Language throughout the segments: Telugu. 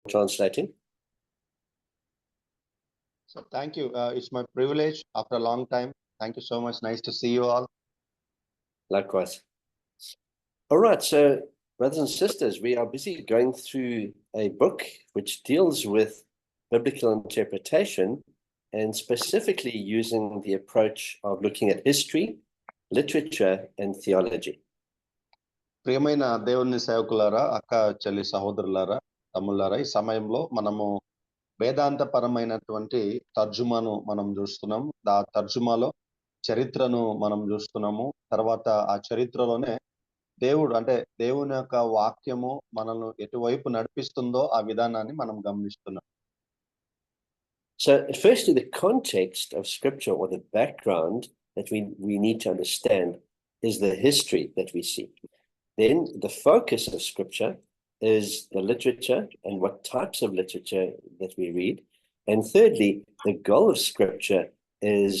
translating. So thank you. It's my privilege after a long time. Thank you so much. Nice to see you all. Likewise. All right, so brothers and sisters, we are busy going through a book which deals with biblical interpretation and specifically using the approach of looking at history, literature, and theology. ప్రియమైన దేవుని సేవకులారా, అక్క చెల్లి సహోదరులారా, తమ్ముళ్ళారా, ఈ సమయంలో మనము వేదాంతపరమైనటువంటి తర్జుమాను మనం చూస్తున్నాం. ఆ తర్జుమాలో చరిత్రను మనం చూస్తున్నాము. తర్వాత ఆ చరిత్రలోనే దేవుడు అంటే దేవుని యొక్క వాక్యము మనల్ని ఎటువైపు నడిపిస్తుందో ఆ విధానాన్ని మనం గమనిస్తున్నాం. So firstly, the context of scripture, or the background that we need to understand, is the history that we see. Then the focus of scripture is the literature and what types of literature that we read. And thirdly, the goal of scripture is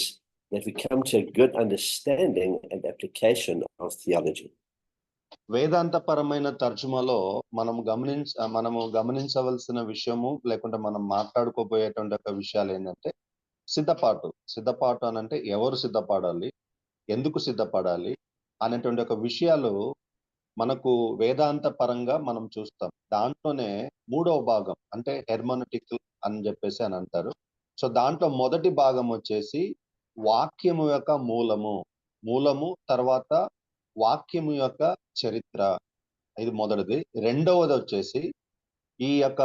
that we come to a good understanding and application of theology. వేదాంతపరమైన తర్జుమాలో మనము గమనించవలసిన విషయము, లేకుంటే మనం మాట్లాడుకోబోయేటువంటి ఒక విషయాలు ఏంటంటే సిద్ధపాటు అని అంటే ఎవరు సిద్ధపడాలి, ఎందుకు సిద్ధపడాలి అనేటువంటి ఒక విషయాలు మనకు వేదాంత పరంగా మనం చూస్తాం. దాంట్లోనే మూడవ భాగం అంటే హెర్మనటిక్ అని చెప్పేసి అని అంటారు. సో దాంట్లో మొదటి భాగం వచ్చేసి వాక్యము యొక్క మూలము, తర్వాత వాక్యము యొక్క చరిత్ర, ఇది మొదటిది. రెండవది వచ్చేసి ఈ యొక్క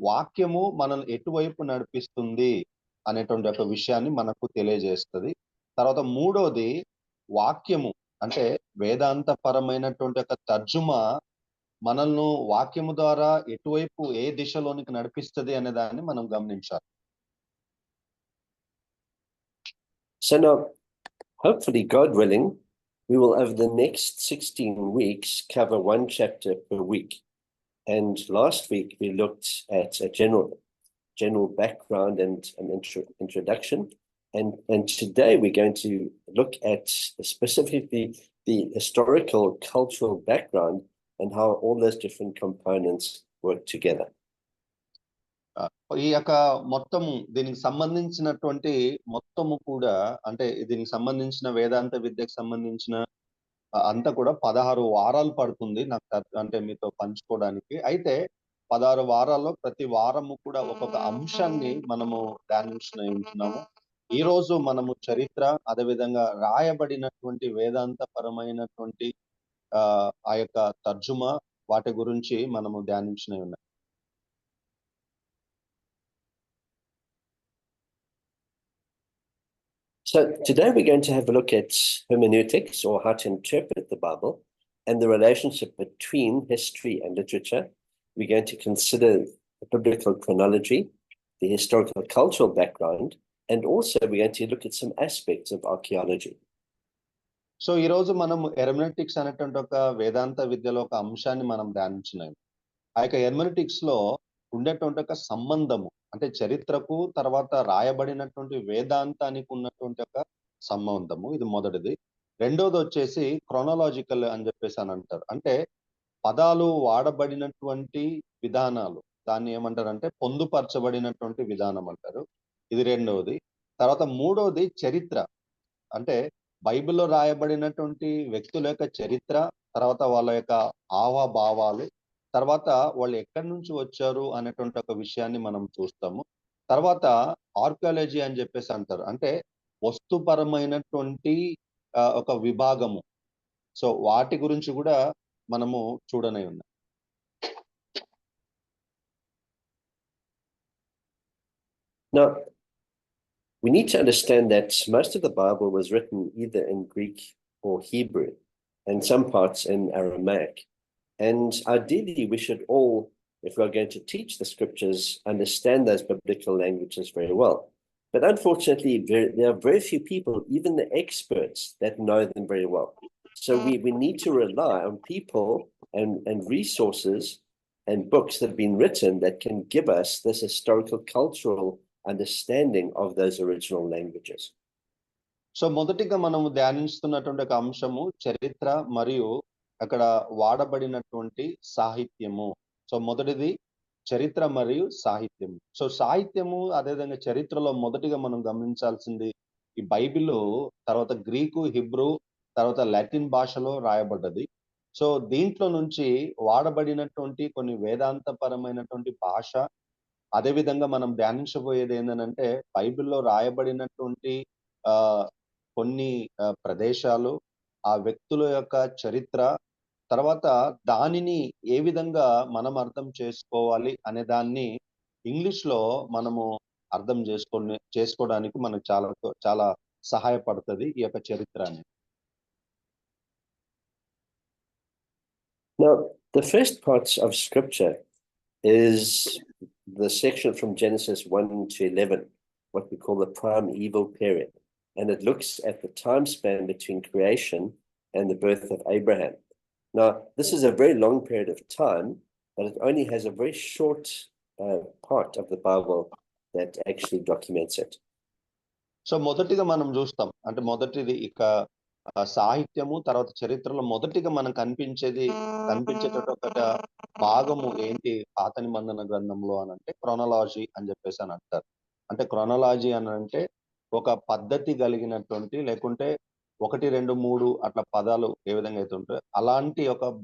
వాక్యము మనల్ని ఎటువైపు నడిపిస్తుంది అనేటువంటి ఒక విషయాన్ని మనకు తెలియజేస్తుంది. తర్వాత మూడవది వాక్యము అంటే వేదాంతపరమైనటువంటి ఒక తర్జుమా మనల్ని వాక్యము ద్వారా ఎటువైపు ఏ దిశలోనికి నడిపిస్తుంది అనే దాన్ని మనం గమనించాలి. So now, hopefully, God willing, we will over the next 16 weeks cover one chapter per week. And last week we looked at a general background and an introduction. And today we're going to look at specifically the historical, cultural background and how all those different components work together. ఈ యొక్క మొత్తము దీనికి సంబంధించినటువంటి మొత్తము కూడా అంటే దీనికి సంబంధించిన వేదాంత విద్యకు సంబంధించిన అంతా కూడా 16 వారాలు పడుతుంది నాకు అంటే మీతో పంచుకోవడానికి. అయితే 16 వారాల్లో ప్రతి వారము కూడా ఒక్కొక్క అంశాన్ని మనము ధ్యానించుకుంటున్నాము. ఈ రోజు మనము చరిత్ర, అదేవిధంగా రాయబడినటువంటి వేదాంతపరమైనటువంటి ఆ యొక్క తర్జుమా వాటి గురించి మనము ధ్యానించునే ఉన్నాం. So today we're going to have a look at hermeneutics, or how to interpret the Bible, and the relationship between history and literature. We're going to consider the biblical chronology, the historical cultural background, and also we're going to look at some aspects of archaeology. So ఈ రోజు మనం హెర్మెనెటిక్స్ అనేటువంటి ఒక వేదాంత విద్యలో ఒక అంశాన్ని మనం ధ్యానించినాం. ఆ యొక్క హెర్మెనెటిక్స్ లో ఉండేటువంటి ఒక సంబంధము అంటే చరిత్రకు తర్వాత రాయబడినటువంటి వేదాంతానికి ఉన్నటువంటి ఒక సంబంధము, ఇది మొదటిది. రెండోది వచ్చేసి క్రోనలాజికల్ అని చెప్పేసి అని అంటారు. అంటే పదాలు వాడబడినటువంటి విధానాలు, దాన్ని ఏమంటారంటే పొందుపరచబడినటువంటి విధానం అంటారు, ఇది రెండవది. తర్వాత మూడవది చరిత్ర, అంటే బైబిల్లో రాయబడినటువంటి వ్యక్తుల యొక్క చరిత్ర, తర్వాత వాళ్ళ యొక్క హావభావాలు, తర్వాత వాళ్ళు ఎక్కడి నుంచి వచ్చారు అనేటువంటి ఒక విషయాన్ని మనం చూస్తాము. తర్వాత ఆర్కియాలజీ అని చెప్పేసి అంటారు, అంటే వస్తుపరమైనటువంటి ఒక విభాగము. సో వాటి గురించి కూడా మనము చూడనే ఉన్నాం. Now, we need to understand that most of the Bible was written either in Greek or Hebrew, and some parts in Aramaic. And ideally, we should all, if we're going to teach the scriptures, understand those biblical languages very well. But unfortunately, there are very few people, even the experts, that know them very well. So we need to rely on people and resources and books that have been written that can give us this historical, cultural understanding of those original languages. So మొదటిగా మనము ధ్యానిస్తున్నటువంటి ఒక అంశము చరిత్ర మరియు అక్కడ వాడబడినటువంటి సాహిత్యము. సో మొదటిది చరిత్ర మరియు సాహిత్యము. సో సాహిత్యము అదేవిధంగా చరిత్రలో మొదటిగా మనం గమనించాల్సింది ఈ బైబిలు తర్వాత గ్రీకు, హిబ్రూ తర్వాత లాటిన్ భాషలో రాయబడ్డది. సో దీంట్లో నుంచి వాడబడినటువంటి కొన్ని వేదాంతపరమైనటువంటి భాష, అదేవిధంగా మనం ధ్యానించబోయేది ఏందనంటే బైబిల్‌లో రాయబడినటువంటి ఆహ్, కొన్ని ప్రదేశాలు, ఆ వ్యక్తుల యొక్క చరిత్ర, తర్వాత దానిని ఏ విధంగా మనం అర్థం చేసుకోవాలి అనే దాన్ని ఇంగ్లీష్‌లో మనము అర్థం చేసుకోవడానికి మనకు చాలా సహాయపడుతది ఈ యొక్క చరిత్ర అనేది. Now, the first parts of scripture is the section from Genesis 1 to 11, what we call the primeval period. And it looks at the time span between creation and the birth of Abraham. Now, this is a very long period of time, but it only has a very short part of the Bible that actually documents it. So మొదటిగా మనం చూస్తాం. అంటే మొదటిది ఇక సాహిత్యము తర్వాత చరిత్రలో మొదటిగా మనం కనిపించేటటువంటి ఒక భాగము ఏంటి పాత నిబంధన గ్రంథంలో అనంటే క్రోనలాజీ అని చెప్పేసి అని అంటారు. అంటే క్రోనలాజీ అనంటే ఒక పద్ధతి కలిగినటువంటి లేకుంటే 1, 2, 3 అట్లా పదాలు ఏ విధంగా అయితే ఉంటాయో అలాంటి ఒక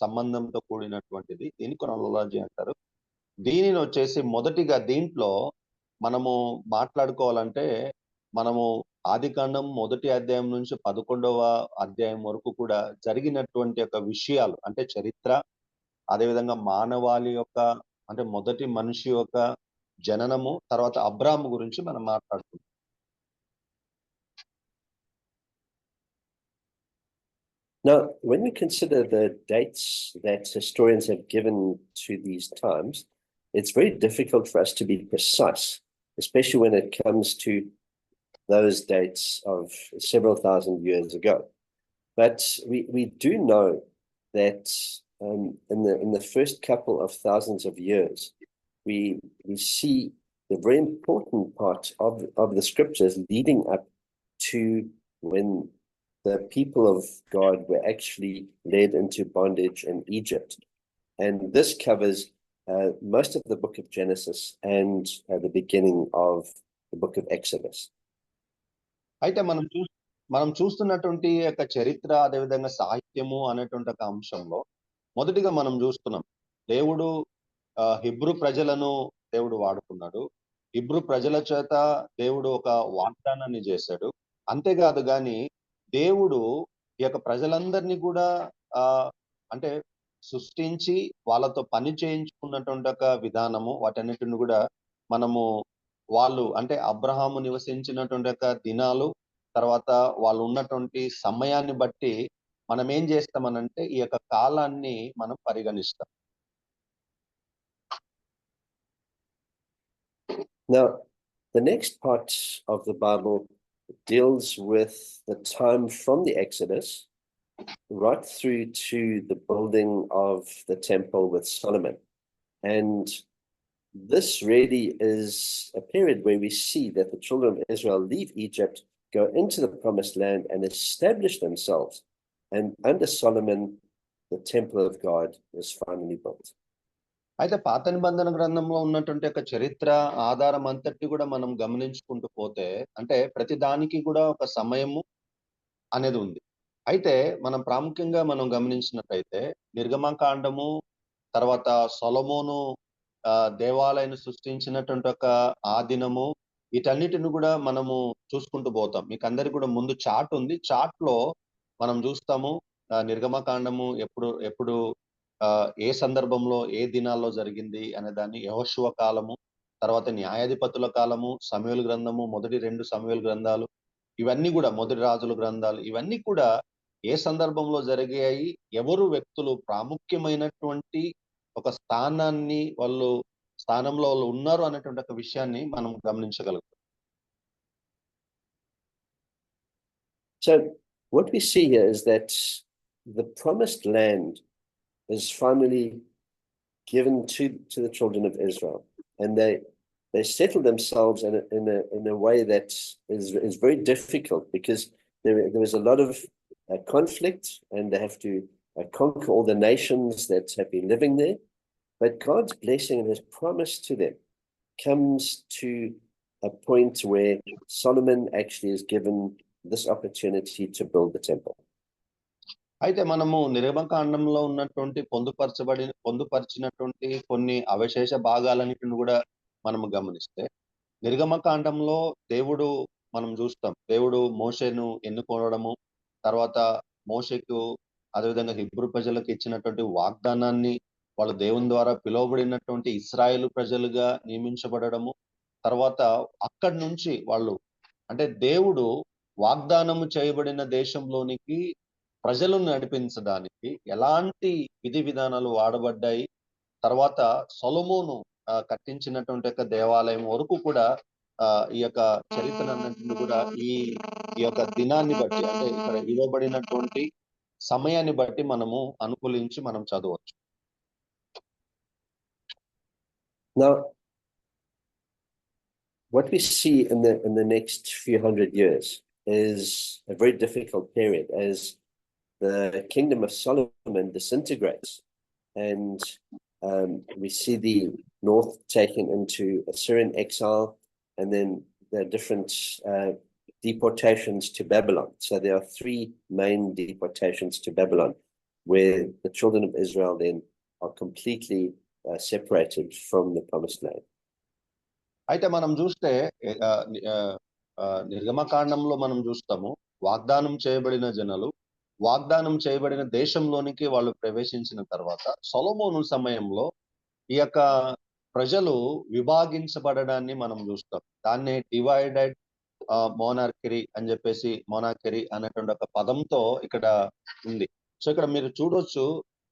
సంబంధంతో కూడినటువంటిది దీన్ని క్రోనలాజీ అంటారు. దీనిని వచ్చేసి మొదటిగా దీంట్లో మనము మాట్లాడుకోవాలంటే మనము ఆదికాండం 1వ అధ్యాయం నుంచి 11వ అధ్యాయం వరకు కూడా జరిగినటువంటి యొక్క విషయాలు అంటే చరిత్ర, అదేవిధంగా మానవాళి యొక్క అంటే మొదటి మనిషి యొక్క జననము, తర్వాత అబ్రాహాము గురించి మనం మాట్లాడుకుందాం. Now, when we consider the dates that historians have given to these times, it's very difficult for us to be precise, especially when it comes to those dates of several thousand years ago. But we do know that in the first couple of thousands of years, we see the very important part of the scriptures leading up to when the people of God were actually led into bondage in Egypt. And this covers most of the book of Genesis and the beginning of the book of Exodus. అయితే మనం చూస్తున్నటువంటి యొక్క చరిత్ర అదేవిధంగా సాహిత్యము అనేటువంటి ఒక అంశంలో మొదటిగా మనం చూస్తున్నాం దేవుడు హిబ్రూ ప్రజలను దేవుడు వాడుకున్నాడు. హిబ్రూ ప్రజల చేత దేవుడు ఒక వాగ్దానాన్ని చేశాడు. అంతేకాదు గాని దేవుడు ఈ యొక్క ప్రజలందరినీ కూడా అంటే సృష్టించి వాళ్ళతో పని చేయించుకున్నటువంటి ఒక విధానము వాటన్నిటిని కూడా మనము వాళ్ళు అంటే అబ్రహాము నివసించినటువంటి యొక్క దినాలు తర్వాత వాళ్ళు ఉన్నటువంటి సమయాన్ని బట్టి మనం ఏం చేస్తామనంటే ఈ యొక్క కాలాన్ని మనం పరిగణిస్తాం. Now, the next part of the Bible deals with the time from the Exodus right through to the building of the temple with Solomon. And this really is a period where we see that the children of Israel leave Egypt, go into the promised land and establish themselves. And under Solomon, the temple of God was finally built. అయితే పాత నిబంధన గ్రంథంలో ఉన్నటువంటి యొక్క చరిత్ర ఆధారం అంతటి కూడా మనం గమనించుకుంటూ పోతే అంటే ప్రతి దానికి కూడా ఒక సమయము అనేది ఉంది. అయితే మనం ప్రాముఖ్యంగా మనం గమనించినట్లయితే నిర్గమకాండము తర్వాత సొలొమోను దేవాలయాన్ని సృష్టించినటువంటి ఒక ఆ దినము వీటన్నిటిని కూడా మనము చూసుకుంటూ పోతాం. మీకు అందరికి కూడా ముందు చార్ట్ ఉంది. చార్ట్ లో మనం చూస్తాము నిర్గమకాండము ఎప్పుడు ఏ సందర్భంలో ఏ దినాల్లో జరిగింది అనే దాన్ని యెహోషువ కాలము, తర్వాత న్యాయాధిపతుల కాలము, సమూయేలు గ్రంథము, మొదటి 2 సమూయేలు గ్రంథాలు, ఇవన్నీ కూడా మొదటి రాజుల గ్రంథాలు, ఇవన్నీ కూడా ఏ సందర్భంలో జరిగాయి, ఎవరు వ్యక్తులు ప్రాముఖ్యమైనటువంటి ఒక స్థానంలో వాళ్ళు ఉన్నారు అనేటువంటి ఒక విషయాన్ని మనం గమనించగలుగుతాం. So what we see here is that the promised land is finally given to the children of Israel, and they settle themselves in a way that is very difficult because there is a lot of conflict, and they have to conquer all the nations that have been living there. But God's blessing and his promise to them comes to a point where Solomon actually is given this opportunity to build the temple. అయితే మనము నిర్గమకాండంలో ఉన్నటువంటి పొందుపరిచినటువంటి కొన్ని అవశేష భాగాలన్నిటిని కూడా మనము గమనిస్తే, నిర్గమకాండంలో దేవుడు మనం చూస్తాం, దేవుడు మోషేను ఎన్నుకోవడము, తర్వాత మోషేకు అదేవిధంగా హిబ్రూ ప్రజలకు ఇచ్చినటువంటి వాగ్దానాన్ని వాళ్ళు దేవుని ద్వారా పిలువబడినటువంటి ఇశ్రాయేలు ప్రజలుగా నియమించబడము, తర్వాత అక్కడి నుంచి వాళ్ళు అంటే దేవుడు వాగ్దానము చేయబడిన దేశంలోనికి ప్రజలను నడిపించడానికి ఎలాంటి విధి విధానాలు వాడబడ్డాయి, తర్వాత సొలొమోను కట్టించినటువంటి యొక్క దేవాలయం వరకు కూడా ఈ యొక్క చరిత్రన్నింటిని కూడా ఈ యొక్క దినాన్ని బట్టి అంటే ఇక్కడ ఇవ్వబడినటువంటి సమయాన్ని బట్టి మనము అనుకూలించి మనం చదవచ్చు. Now, what we see in the next few hundred years is a very difficult period as the kingdom of Solomon disintegrates, and we see the north taken into Assyrian exile, and then the different deportations to Babylon. So there are three main deportations to Babylon, where the children of Israel then are completely separated from the promised land. అయితే మనం చూస్తే నిర్గమకాండంలో మనం చూస్తాము, వాగ్దానం చేయబడిన జనులు వాగ్దానం చేయబడిన దేశంలోనికి వాళ్ళు ప్రవేశించిన తర్వాత సొలొమోను సమయంలో ఈ యొక్క ప్రజలు విభాగించబడడాన్ని మనం చూస్తాం. దాన్నే డివైడెడ్ మోనార్కరీ అని చెప్పేసి, మోనార్కరీ అనేటువంటి ఒక పదంతో ఇక్కడ ఉంది. సో ఇక్కడ మీరు చూడొచ్చు,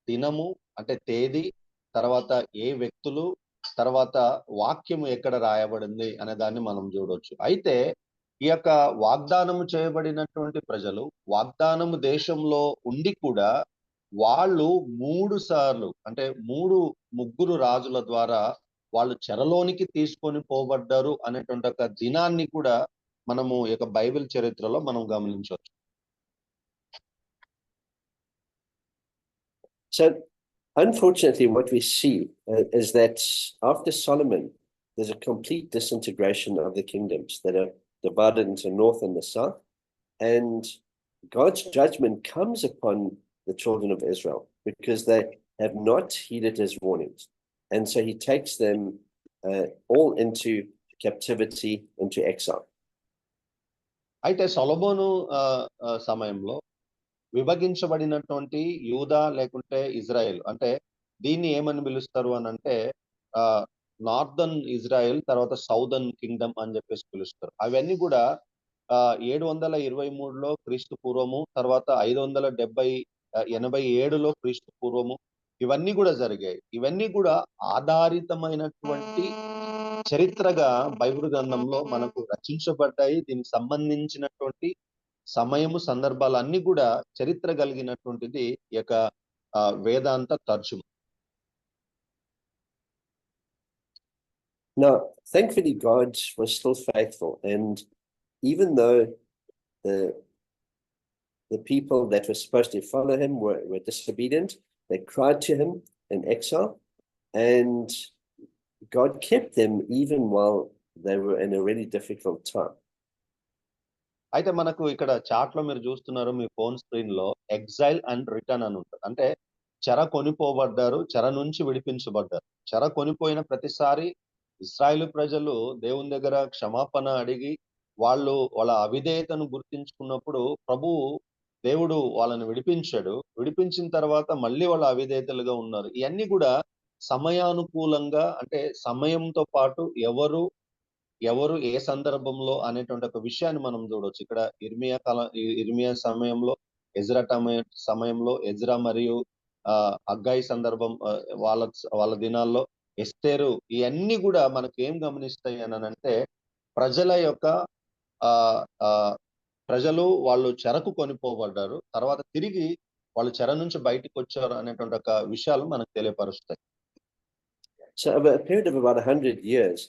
దినము అంటే తేదీ, తర్వాత ఏ వ్యక్తులు, తర్వాత వాక్యము ఎక్కడ రాయబడింది అనే దాన్ని మనం చూడొచ్చు. అయితే ఈ యొక్క వాగ్దానము చేయబడినటువంటి ప్రజలు వాగ్దానము దేశంలో ఉండి కూడా వాళ్ళు 3 సార్లు అంటే ముగ్గురు రాజుల ద్వారా వాళ్ళు చెరలోనికి తీసుకొని పోబడ్డారు అనేటువంటి ఒక దినాన్ని కూడా మనము ఈ యొక్క బైబిల్ చరిత్రలో మనం గమనించవచ్చు. So unfortunately, what we see is that after Solomon, there's a complete disintegration of the kingdoms that are divided into north and the south, and God's judgment comes upon the children of Israel because they have not heeded his warnings, and so he takes them all into captivity, into exile. అయితే సొలొమోను సమయంలో విభజించబడినటువంటి యూదా లేకుంటే ఇజ్రాయెల్, అంటే దీన్ని ఏమని పిలుస్తారు అని అంటే నార్దర్న్ ఇజ్రాయెల్, తర్వాత సౌదర్న్ కింగ్డమ్ అని చెప్పేసి పిలుస్తారు. అవన్నీ కూడా 723లో క్రీస్తు పూర్వము, తర్వాత 587లో క్రీస్తు పూర్వము ఇవన్నీ కూడా జరిగాయి. ఇవన్నీ కూడా ఆధారితమైనటువంటి చరిత్రగా బైబిల్ గ్రంథంలో మనకు రచించబడ్డాయి. దీనికి సంబంధించినటువంటి సమయము, సందర్భాలు అన్ని కూడా చరిత్ర కలిగినటువంటిది ఈ యొక్క వేదాంత తర్జుమా. Now, thankfully, God was still faithful, and even though the people that were supposed to follow him were disobedient, they cried to him in exile, and God kept them even while they were in a really difficult time. అయితే మనకు ఇక్కడ చాట్ లో మీరు చూస్తున్నారు, మీ ఫోన్ స్క్రీన్ లో ఎగ్జైల్ అండ్ రిటర్న్ అని ఉంటుంది. అంటే చెర కొనిపోబడ్డారు, చెర నుంచి విడిపించబడ్డారు. చెర కొనిపోయిన ప్రతిసారి ఇశ్రాయేలు ప్రజలు దేవుని దగ్గర క్షమాపణ అడిగి వాళ్ళ అవిధేయతను గుర్తించుకున్నప్పుడు దేవుడు వాళ్ళని విడిపించాడు. విడిపించిన తర్వాత మళ్ళీ వాళ్ళ అవిధేయతలుగా ఉన్నారు. ఇవన్నీ కూడా సమయానుకూలంగా, అంటే సమయంతో పాటు ఎవరు ఏ సందర్భంలో అనేటువంటి ఒక విషయాన్ని మనం చూడవచ్చు. ఇక్కడ ఇర్మియా సమయంలో, ఎజ్రా సమయంలో, ఎజ్రా మరియు హగ్గాయి సందర్భం, వాళ్ళ దినాల్లో ఎస్తేరు, ఇవన్నీ కూడా మనకు ఏం గమనిస్తాయి అని అంటే ప్రజలు వాళ్ళు చెరకు కొనిపోబడ్డారు, తర్వాత తిరిగి వాళ్ళు చెర నుంచి బయటకు వచ్చారు అనేటువంటి ఒక విషయాలు మనకు తెలియపరుస్తాయి. So over a period of about 100 years,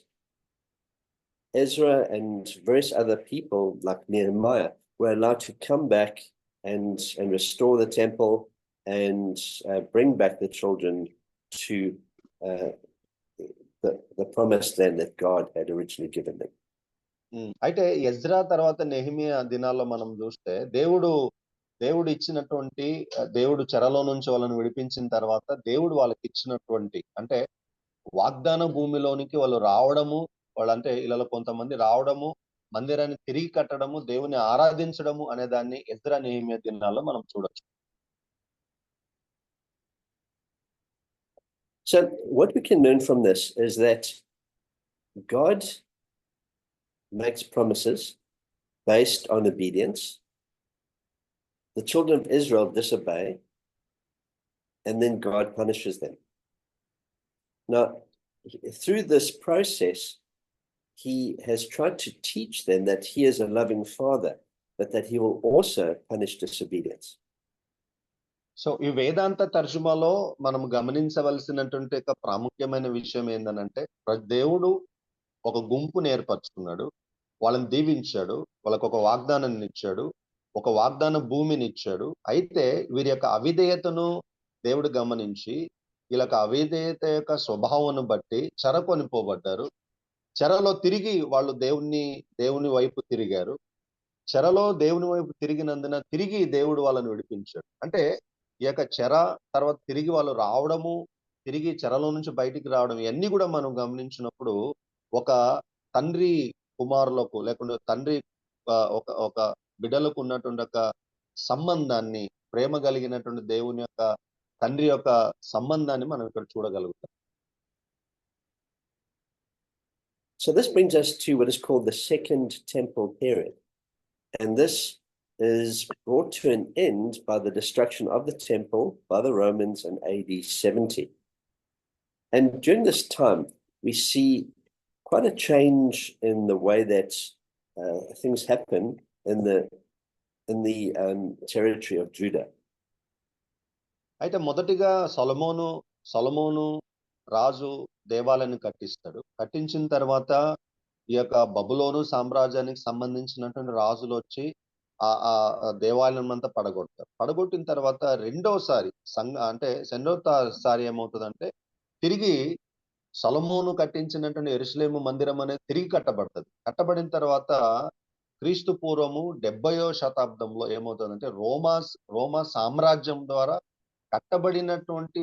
Ezra and various other people like Nehemiah were allowed to come back and restore the temple and bring back the children to uh, the promised land that God had originally given them. అయితే ఎజ్రా తర్వాత నెహెమియా దినాల్లో మనం చూస్తే దేవుడు ఇచ్చినటువంటి దేవుడు చెరలో నుంచి వాళ్ళని విడిపించిన తర్వాత దేవుడు వాళ్ళకి ఇచ్చినటువంటి అంటే వాగ్దాన భూమిలోనికి వాళ్ళు రావడము, వాళ్ళంటే ఇళ్ళలో కొంతమంది రావడము, మందిరాన్ని తిరిగి కట్టడము, దేవుని ఆరాధించడము అనే దాన్ని ఎజ్రా నెహెమియా దినాల్లో మనం చూడొచ్చు. So what we can learn from this is that God makes promises based on obedience. The children of Israel disobey, and then God punishes them. Now, through this process, he has tried to teach them that he is a loving father, but that he will also punish disobedience. So ఈ వేదాంత తర్జుమాలో మనం గమనించవలసినటువంటి ఒక ప్రాముఖ్యమైన విషయం ఏంటనంటే దేవుడు ఒక గుంపును ఏర్పరచుకున్నాడు, వాళ్ళని దీవించాడు, వాళ్ళకు ఒక వాగ్దానాన్ని ఇచ్చాడు, ఒక వాగ్దాన భూమిని ఇచ్చాడు. అయితే వీరి యొక్క అవిధేయతను దేవుడు గమనించి వీళ్ళకి అవిధేయత యొక్క స్వభావాన్ని బట్టి చెరకొనిపోబడ్డారు. చెరలో తిరిగి వాళ్ళు దేవుని వైపు తిరిగారు. చెరలో దేవుని వైపు తిరిగినందున తిరిగి దేవుడు వాళ్ళని విడిపించాడు. అంటే ఈ యొక్క చెర తర్వాత తిరిగి వాళ్ళు రావడము, తిరిగి చెరలో నుంచి బయటికి రావడం, ఇవన్నీ కూడా మనం గమనించినప్పుడు ఒక తండ్రి కుమారులకు లేకుంటే తండ్రి ఒక బిడ్డలకు ఉన్నటువంటి ఒక సంబంధాన్ని, ప్రేమ కలిగినటువంటి దేవుని యొక్క తండ్రి యొక్క సంబంధాన్ని మనం ఇక్కడ చూడగలుగుతాం. So this brings us to what is called the Second Temple period. And this is brought to an end by the destruction of the temple by the Romans in AD 70. And during this time, we see quite a change in the way that things happen in the territory of Judah. అయితే మొదటిగా సొలొమోను రాజు దేవాలయాన్ని కట్టిస్తాడు. కట్టించిన తర్వాత ఈ యొక్క బబులోను సామ్రాజ్యానికి సంబంధించినటువంటి రాజులు వచ్చి ఆ దేవాలయం అంతా పడగొడతారు. పడగొట్టిన తర్వాత రెండోసారి ఏమవుతుందంటే తిరిగి సొలొమోను కట్టించినటువంటి యెరూషలేము మందిరం అనేది తిరిగి కట్టబడుతుంది. కట్టబడిన తర్వాత క్రీస్తు పూర్వము 70వ శతాబ్దంలో ఏమవుతుందంటే రోమా సామ్రాజ్యం ద్వారా కట్టబడినటువంటి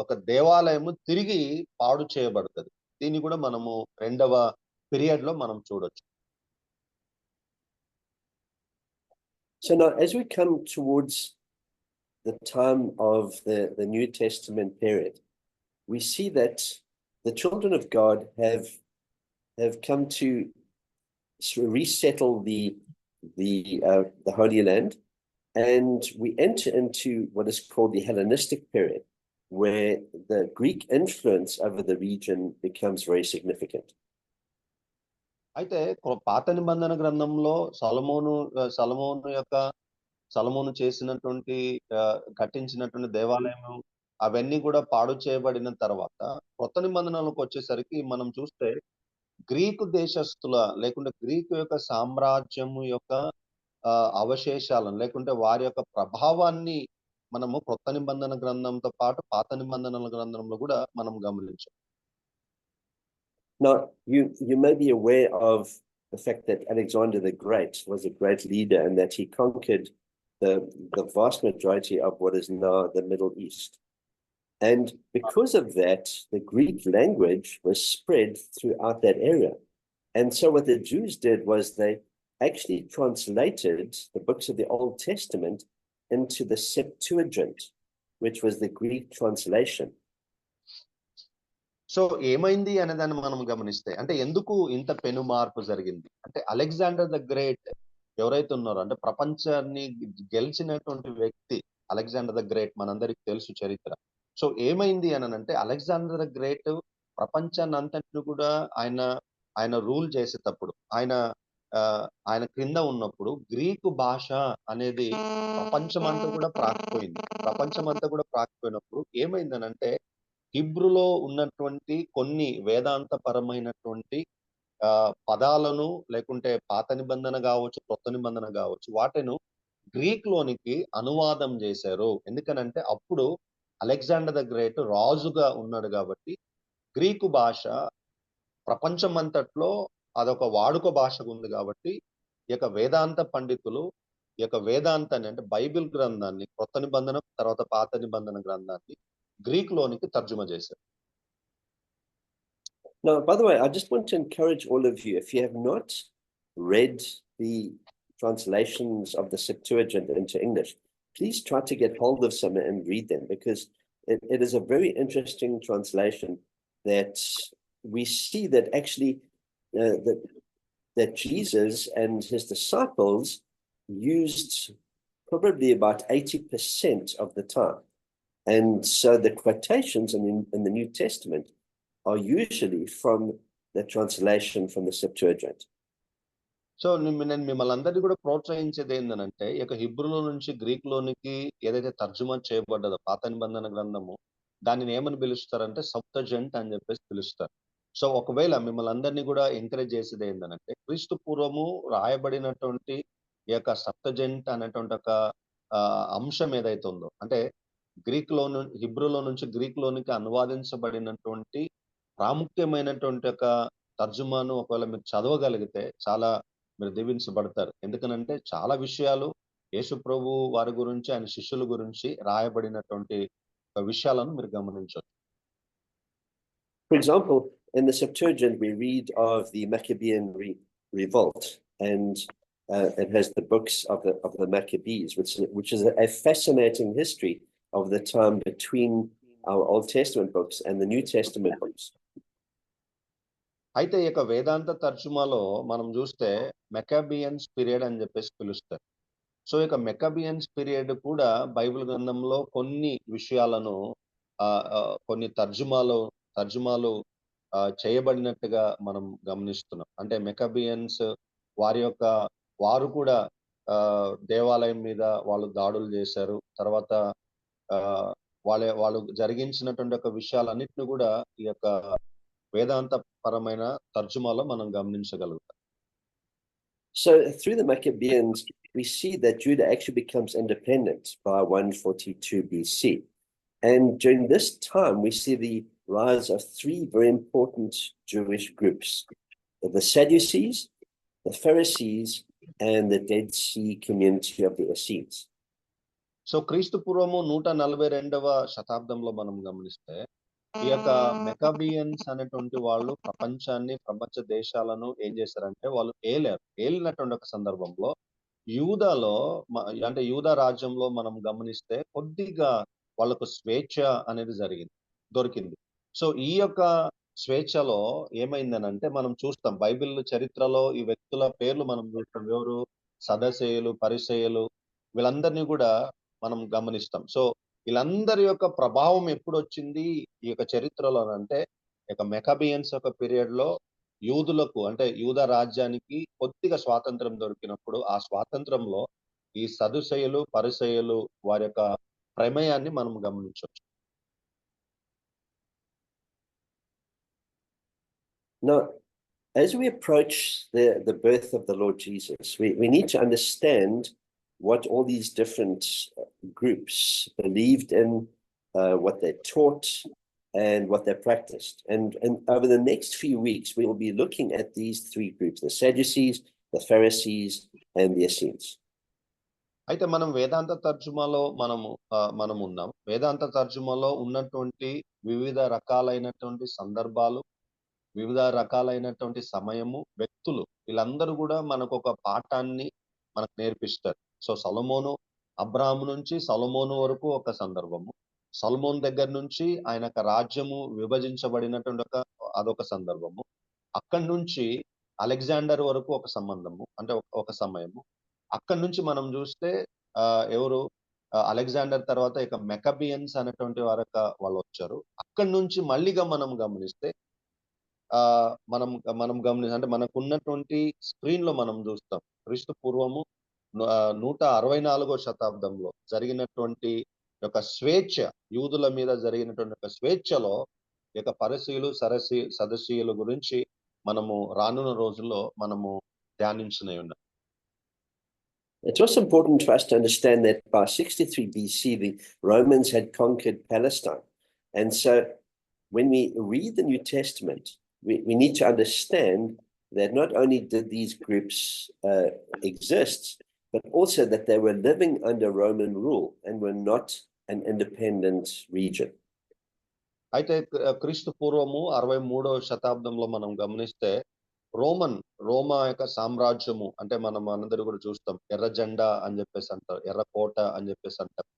ఒక దేవాలయము తిరిగి పాడు చేయబడుతుంది. దీన్ని కూడా మనము రెండవ పీరియడ్ లో మనం చూడొచ్చు. So now, as we come towards the time of the New Testament period, we see that the children of God have come to resettle the Holy Land, and we enter into what is called the Hellenistic period, where the Greek influence over the region becomes very significant. అయితే పాత నిబంధన గ్రంథంలో సొలొమోను చేసినటువంటి కట్టించినటువంటి దేవాలయం అవన్నీ కూడా పాడు చేయబడిన తర్వాత కొత్త నిబంధనలకు వచ్చేసరికి మనం చూస్తే గ్రీకు దేశస్థుల లేకుంటే గ్రీకు యొక్క సామ్రాజ్యము యొక్క అవశేషాలను లేకుంటే వారి యొక్క ప్రభావాన్ని మనము కొత్త నిబంధన గ్రంథంతో పాటు పాత నిబంధనల గ్రంథంలో కూడా మనం గమనించాం. Now, you may be aware of the fact that Alexander the Great was a great leader and that he conquered the vast majority of what is now the Middle East. And because of that, the Greek language was spread throughout that area. And so what the Jews did was they actually translated the books of the Old Testament into the Septuagint, which was the Greek translation. So ఏమైంది అనే దాన్ని మనం గమనిస్తే అంటే ఎందుకు ఇంత పెను మార్పు జరిగింది అంటే అలెగ్జాండర్ ద గ్రేట్ ఎవరైతే ఉన్నారో అంటే ప్రపంచాన్ని గెలిచినటువంటి వ్యక్తి అలెగ్జాండర్ ద గ్రేట్ మనందరికి తెలుసు చరిత్ర. సో ఏమైంది అని అంటే అలెగ్జాండర్ ద గ్రేట్ ప్రపంచాన్ని అంతటిని కూడా ఆయన రూల్ చేసేటప్పుడు ఆయన క్రింద ఉన్నప్పుడు గ్రీకు భాష అనేది ప్రపంచమంతా కూడా ప్రాకిపోయినప్పుడు ఏమైందనంటే హిబ్రూలో ఉన్నటువంటి కొన్ని వేదాంతపరమైనటువంటి పదాలను లేకుంటే పాత నిబంధన కావచ్చు కొత్త నిబంధన కావచ్చు వాటిను గ్రీక్ లోనికి అనువాదం చేశారు. ఎందుకనంటే అప్పుడు అలెగ్జాండర్ ద గ్రేట్ రాజుగా ఉన్నాడు కాబట్టి గ్రీకు భాష ప్రపంచమంతట్లో అదొక వాడుక భాషగా ఉంది కాబట్టి ఈ యొక్క వేదాంత పండితులు ఈ యొక్క వేదాంతాన్ని అంటే బైబిల్ గ్రంథాన్ని కొత్త నిబంధన తర్వాత పాత నిబంధన గ్రంథాన్ని గ్రీక్ లోనికి తర్జుమా చేశారు. Now, by the way, I just want to encourage all of you, if you have not read the translations of the Septuagint into English, please try to get hold of some and read them, because it is a very interesting translation that we see that actually that Jesus and his disciples used probably about 80% of the time. And so the quotations in the New Testament are usually from the translation from the Septuagint. So నేను మిమ్మల్ని అందరినీ కూడా ప్రోత్సహించేది ఏంటంటే ఈ యొక్క హిబ్రూలో నుంచి గ్రీక్ లోనికి ఏదైతే తర్జుమా చేయబడ్డదో పాత నిబంధన గ్రంథము దానిని ఏమని పిలుస్తారంటే సప్తజెంట్ అని చెప్పేసి పిలుస్తారు. సో ఒకవేళ మిమ్మల్ని అందరినీ కూడా ఎంకరేజ్ చేసేది ఏంటంటే క్రీస్తు పూర్వము రాయబడినటువంటి ఈ యొక్క సప్తజెంట్ అనేటువంటి ఒక అంశం ఏదైతే ఉందో అంటే గ్రీక్ లో హిబ్రూలో నుంచి గ్రీక్ లోనికి అనువాదించబడినటువంటి ప్రాముఖ్యమైనటువంటి ఒక తర్జుమాను ఒకవేళ మీరు చదవగలిగితే చాలా మీరు దీవించబడతారు. ఎందుకనంటే చాలా విషయాలు యేసు ప్రభు వారి గురించి ఆయన శిష్యుల గురించి రాయబడినటువంటి విషయాలను మీరు గమనించవచ్చు. For example, in the Septuagint we read of the Maccabean revolt, and it has the books of the Maccabees, which is a fascinating history of the time between our Old Testament books and the New Testament books. అయితే ఈ యొక్క వేదాంత తర్జుమాలో మనం చూస్తే మెకాబియన్స్ పీరియడ్ అని చెప్పేసి పిలుస్తారు. సో ఇక మెకాబియన్స్ పీరియడ్ కూడా బైబిల్ గ్రంథంలో కొన్ని విషయాలను కొన్ని తర్జుమాలు చేయబడినట్టుగా మనం గమనిస్తున్నాం. అంటే మెకాబియన్స్ వారు కూడా దేవాలయం మీద వాళ్ళు దాడులు చేశారు. తర్వాత వాళ్ళు జరిగించినటువంటి ఒక విషయాలన్నిటిని కూడా ఈ యొక్క వేదాంత పరమైన తర్జుమాలో మనం గమనించగలుగుతాం. So through the Maccabeans, we see that Judah actually becomes independent by 142 BC. And during this time, we see the rise of three very important Jewish groups: the Sadducees, the Pharisees, and the Dead Sea community of the Essenes. So క్రీస్తు పూర్వము 142వ శతాబ్దంలో మనం గమనిస్తే ఈ యొక్క మెకాబియన్స్ అనేటువంటి వాళ్ళు ప్రపంచ దేశాలను ఏం చేశారంటే వాళ్ళు ఏలినటువంటి ఒక సందర్భంలో యూదాలో అంటే యూదా రాజ్యంలో మనం గమనిస్తే కొద్దిగా వాళ్ళకు స్వేచ్ఛ అనేది దొరికింది. సో ఈ యొక్క స్వేచ్ఛలో ఏమైందనంటే మనం చూస్తాం బైబిల్ చరిత్రలో ఈ వ్యక్తుల పేర్లు మనం చూస్తాం. ఎవరు? సదసేయులు, పరిసయ్యులు, వీళ్ళందరినీ కూడా మనం గమనిస్తాం. సో వీళ్ళందరి యొక్క ప్రభావం ఎప్పుడు వచ్చింది ఈ యొక్క చరిత్రలో అంటే ఇక మెకాబియన్స్ యొక్క పీరియడ్ లో యూదులకు అంటే యూదా రాజ్యానికి కొద్దిగా స్వాతంత్రం దొరికినప్పుడు ఆ స్వాతంత్రంలో ఈ సదుసేయులు, పరిసయ్యులు వారి యొక్క ప్రమేయాన్ని మనం గమనించవచ్చు. Now, as we approach the birth of the Lord Jesus, we need to understand what all these different groups believed in, what they taught, and what they practiced. And over the next few weeks, we will be looking at these three groups: the Sadducees, the Pharisees, and the Essenes. అయితే మనం వేదాంత తర్జుమాలో మనం ఉన్నాం. వేదాంత తర్జుమాలో ఉన్నటువంటి వివిధ రకాలైనటువంటి సందర్భాలు, వివిధ రకాలైనటువంటి సమయము, వ్యక్తులు, వీళ్ళందరూ కూడా మనకు ఒక పాఠాన్ని మనకు నేర్పిస్తారు. సో అబ్రాహాము నుంచి సొలొమోను వరకు ఒక సందర్భము, సొలొమోను దగ్గర నుంచి ఆయన రాజ్యము విభజించబడినటువంటి అదొక సందర్భము, అక్కడి నుంచి అలెగ్జాండర్ వరకు ఒక సంబంధము అంటే ఒక సమయము, అక్కడి నుంచి మనం చూస్తే ఎవరు అలెగ్జాండర్ తర్వాత ఇక మెకాబియన్స్ అనేటువంటి వాళ్ళు వచ్చారు. అక్కడి నుంచి మళ్ళీగా మనం గమనిస్తే మనం అంటే మనకు ఉన్నటువంటి స్క్రీన్ లో మనం చూస్తాం క్రీస్తు పూర్వము 164వ శతాబ్దంలో జరిగినటువంటి యొక్క స్వేచ్ఛ, యూదుల మీద జరిగినటువంటి యొక్క స్వేచ్ఛలో యొక్క పరిసీలు సదస్సీయుల గురించి మనము రానున్న రోజుల్లో మనము ధ్యానించనే ఉన్నాం. It's also important for us to understand that by 63 BC, the Romans had conquered Palestine. And so when we read the New Testament, we need to understand that not only did these groups exist, but also that they were living under Roman rule and were not an independent region. అయితే క్రీస్తు పూర్వము 63వ శతాబ్దంలో మనం గమనిస్తే రోమా యొక్క సామ్రాజ్యము అంటే మనం అందరూ కూడా చూస్తాం ఎర్ర జెండా అని చెప్పేసి అంటారు, ఎర్ర కోట అని చెప్పేసి అంటారు.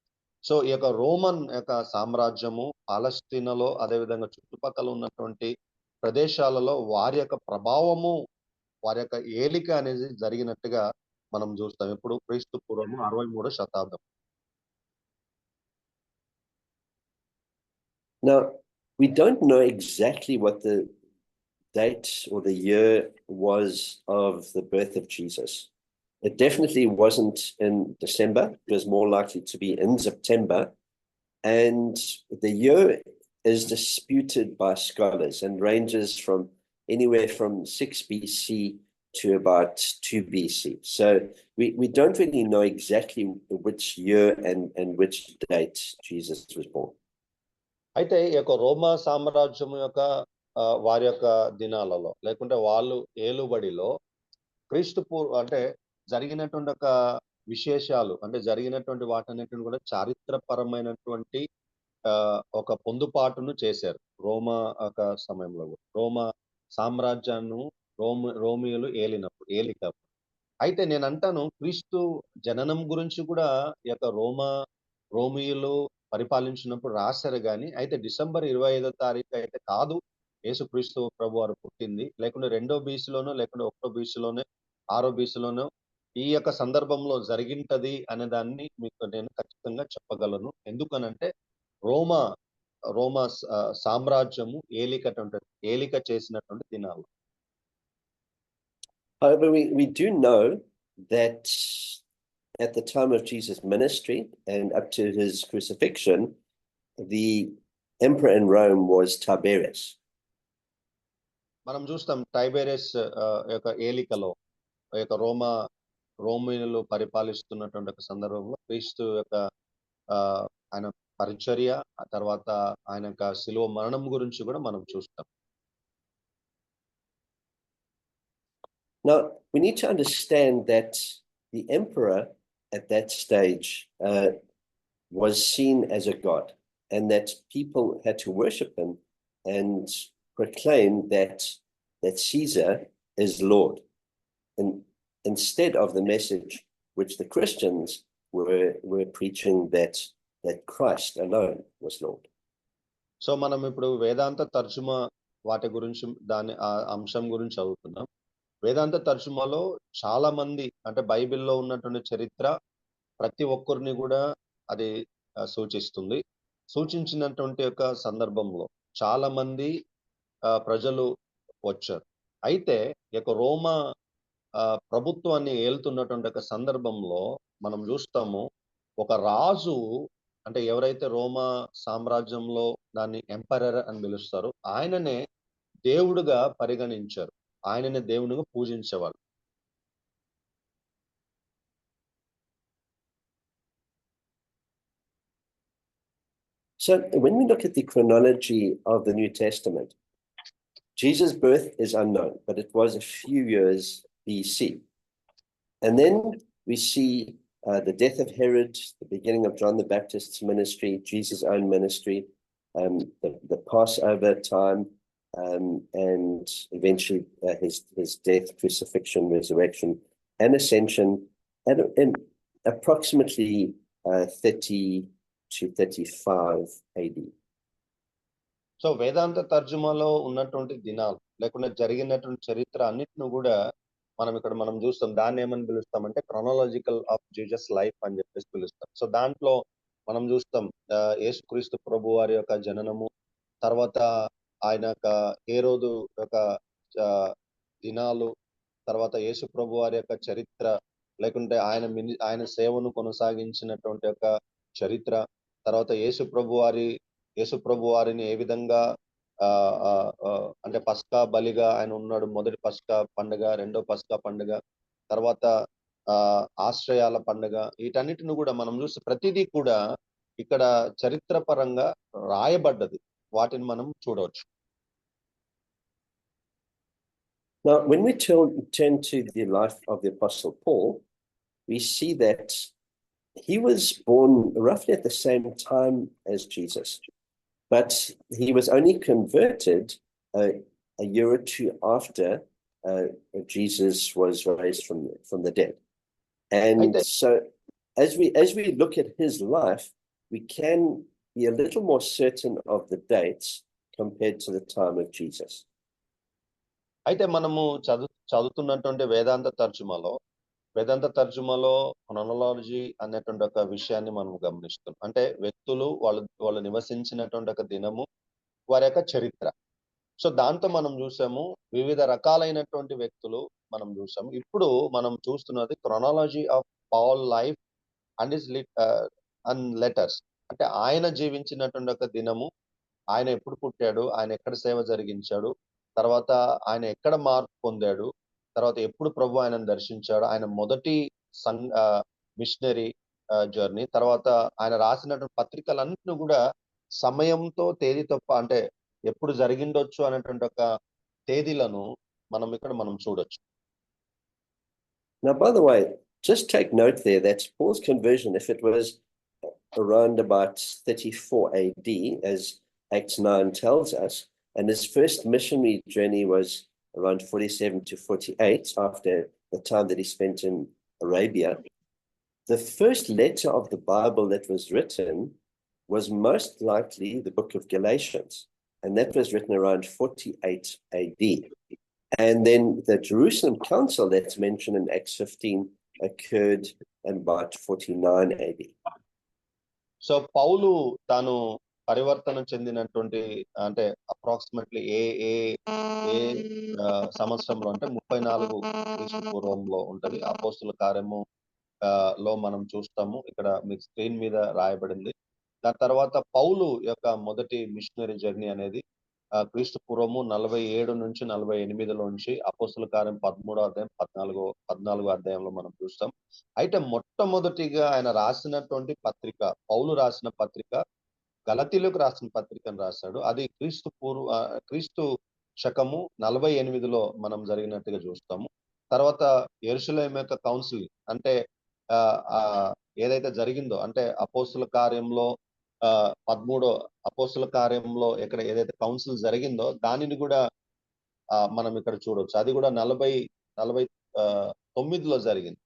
సో ఈ యొక్క రోమన్ యొక్క సామ్రాజ్యము పాలస్తీనాలో అదేవిధంగా చుట్టుపక్కల ఉన్నటువంటి ప్రదేశాలలో వారి యొక్క ప్రభావము, వారి యొక్క ఏలిక అనేది జరిగినట్టుగా మనం చూస్తాం. ఇప్పుడు క్రీస్తు పూర్వము 63వ శతాబ్దం. Now, we don't know exactly what the date or the year was of the birth of Jesus. It definitely wasn't in December. It was more likely to be in September. And the year is disputed by scholars and ranges from anywhere from 6 BC to about 2 BC. So we don't really know exactly which year and which date Jesus was born. అయితే ఈ యొక్క రోమా సామ్రాజ్యం యొక్క వారి యొక్క దినాలలో లేకుంటే వాళ్ళు ఏలుబడిలో అంటే జరిగినటువంటి ఒక విశేషాలు అంటే జరిగినటువంటి వాటన్నిటిని కూడా చారిత్రపరమైనటువంటి ఒక పొందుపాటును చేశారు రోమా ఒక సమయంలో. రోమా సామ్రాజ్యాన్ని రోమియోలు ఏలిక. అయితే నేను అంటాను క్రీస్తు జననం గురించి కూడా ఈ యొక్క రోమియోలు పరిపాలించినప్పుడు రాశారు గాని అయితే డిసెంబర్ 25వ తారీఖు అయితే కాదు యేసుక్రీస్తు ప్రభు వారు పుట్టింది, లేకుంటే 2వ బీసీలోనో లేకుంటే 1వ బీసీలోనే 6వ బీసీలోనో ఈ యొక్క సందర్భంలో జరిగింటది అనే దాన్ని మీకు నేను ఖచ్చితంగా చెప్పగలను. ఎందుకనంటే రోమా సామ్రాజ్యము ఏలిక చేసినటువంటి దినాలు. However, we do know that at the time of Jesus' ministry and up to his crucifixion, the emperor in Rome was Tiberius. మనం చూస్తాం టైబెరియస్ యొక్క ఏలికలో యొక్క రోమియోలు పరిపాలిస్తున్నటువంటి ఒక సందర్భంలో క్రీస్తు యొక్క ఆయన పరిచర్య, ఆ తర్వాత ఆయన యొక్క శిలువ మరణం గురించి కూడా మనం చూస్తాం. Now, we need to understand that the emperor at that stage was seen as a god, and that people had to worship him and proclaim that Caesar is Lord, and instead of the message which the Christians were preaching that Christ alone was Lord. So మనం ఇప్పుడు వేదాంత తర్జుమా వాటి గురించి దాని ఆ అంశం గురించి చదువుతున్నాం. వేదాంత తర్జుమాలో చాలా మంది అంటే బైబిల్లో ఉన్నటువంటి చరిత్ర ప్రతి ఒక్కరిని కూడా అది సూచిస్తుంది. సూచించినటువంటి యొక్క సందర్భంలో చాలా మంది ప్రజలు వచ్చారు. అయితే ఈ యొక్క రోమా ప్రభుత్వాన్ని ఏలుతున్నటువంటి ఒక సందర్భంలో మనం చూస్తాము ఒక రాజు అంటే ఎవరైతే రోమా సామ్రాజ్యంలో దాన్ని ఎంపరర్ అని పిలుస్తారో ఆయననే దేవుడుగా పరిగణించారు, ఆయననే దేవునిగా పూజించేవాళ్ళు. So when we look at the chronology of the New Testament, Jesus' birth is unknown, but it was a few years BC. And then we see the death of Herod, the beginning of John the Baptist's ministry, Jesus' own ministry, the Passover time, and eventually his death, crucifixion, resurrection, and ascension, and approximately 30 to 35 AD. So వేదాంత తర్జుమాలో ఉన్నటువంటి దినాలు లేకుండా జరిగినటువంటి చరిత్ర అన్నిటిని కూడా మనం చూస్తాం. దాన్ని ఏమని పిలుస్తామంటే క్రోనాలజికల్ ఆఫ్ జీసస్ లైఫ్ అని చెప్పేసి పిలుస్తాం. సో దాంట్లో మనం చూస్తాం యేసుక్రీస్తు ప్రభు వారి యొక్క జననము, తర్వాత ఆయన యొక్క హేరోదు యొక్క దినాలు, తర్వాత యేసు ప్రభు వారి యొక్క చరిత్ర, లేకుంటే ఆయన సేవను కొనసాగించినటువంటి యొక్క చరిత్ర, తర్వాత యేసు ప్రభు వారిని ఏ విధంగా అంటే పస్కా బలిగా ఆయన ఉన్నాడు. మొదటి పస్కా పండుగ, రెండో పస్కా పండుగ, తర్వాత ఆశ్రయాల పండుగ, వీటన్నిటిని కూడా మనం చూస్తే ప్రతిదీ కూడా ఇక్కడ చరిత్రపరంగా రాయబడ్డది. వాటిని మనం చూడవచ్చు. Now, when we turn to the life of the Apostle Paul, we see that he was born roughly at the same time as Jesus, but he was only converted a year or two after Jesus was raised from the dead. And అయితే so as we look at his life, we can be a little more certain of the dates compared to the time of Jesus. అయితే మనము చదువుతున్నటువంటి వేదాంత తర్జుమాలో క్రోనాలజీ అనేటువంటి ఒక విషయాన్ని మనం గమనిస్తాం. అంటే వ్యక్తులు వాళ్ళు నివసించినటువంటి ఒక దినము, వారి యొక్క చరిత్ర. సో దాంతో మనం చూసాము వివిధ రకాలైనటువంటి వ్యక్తులు మనం చూసాము. ఇప్పుడు మనం చూస్తున్నది chronology of Paul life and his and letters. అంటే ఆయన జీవించినటువంటి ఒక దినము, ఆయన ఎప్పుడు పుట్టాడు, ఆయన ఎక్కడ సేవ జరిగించాడు, తర్వాత ఆయన ఎక్కడ మార్పు పొందాడు, తర్వాత ఎప్పుడు ప్రభు ఆయనను దర్శించాడు, ఆయన మొదటి మిషనరీ జర్నీ, తర్వాత ఆయన రాసినటువంటి పత్రికలన్నిటిని కూడా సమయంతో తేదీతో అంటే ఎప్పుడు జరిగిండొచ్చు అనేటువంటి ఒక తేదీలను మనం చూడొచ్చు. Now, by the way, just take note there that Paul's conversion, if it was around about 34 AD, as Acts 9 tells us, and his first missionary journey was around 47 to 48 after the time that he spent in Arabia, the first letter of the Bible that was written was most likely the book of Galatians, and that was written around 48 AD. And then the Jerusalem Council that's mentioned in Acts 15 occurred in about 49 AD. So పౌలు తాను పరివర్తన చెందినటువంటి అంటే అప్రాక్సిమేట్లీ ఏ ఏ ఏ సంవత్సరంలో అంటే 34 క్రీస్తు పూర్వంలో ఉంటది. అపోస్తుల కార్యము లో మనం చూస్తాము. ఇక్కడ మీకు స్క్రీన్ మీద రాయబడింది. దాని తర్వాత పౌలు యొక్క మొదటి మిషనరీ జర్నీ అనేది క్రీస్తు పూర్వము 47 నుంచి 48లోంచి అపోస్తుల కార్యం 13వ అధ్యాయం 14వ అధ్యాయంలో మనం చూస్తాం. అయితే మొట్టమొదటిగా ఆయన రాసినటువంటి పత్రిక, పౌలు రాసిన పత్రిక గలతీయులకు రాసిన పత్రికను రాశాడు. అది క్రీస్తు శకము 48లో మనం జరిగినట్టుగా చూస్తాము. తర్వాత యెరూషలేము యొక్క కౌన్సిల్ అంటే ఏదైతే జరిగిందో అంటే అపోస్తుల కార్యంలో 13 అపోస్తుల కార్యంలో ఎక్కడ ఏదైతే కౌన్సిల్ జరిగిందో దానిని కూడా మనం ఇక్కడ చూడొచ్చు. అది కూడా 49లో జరిగింది.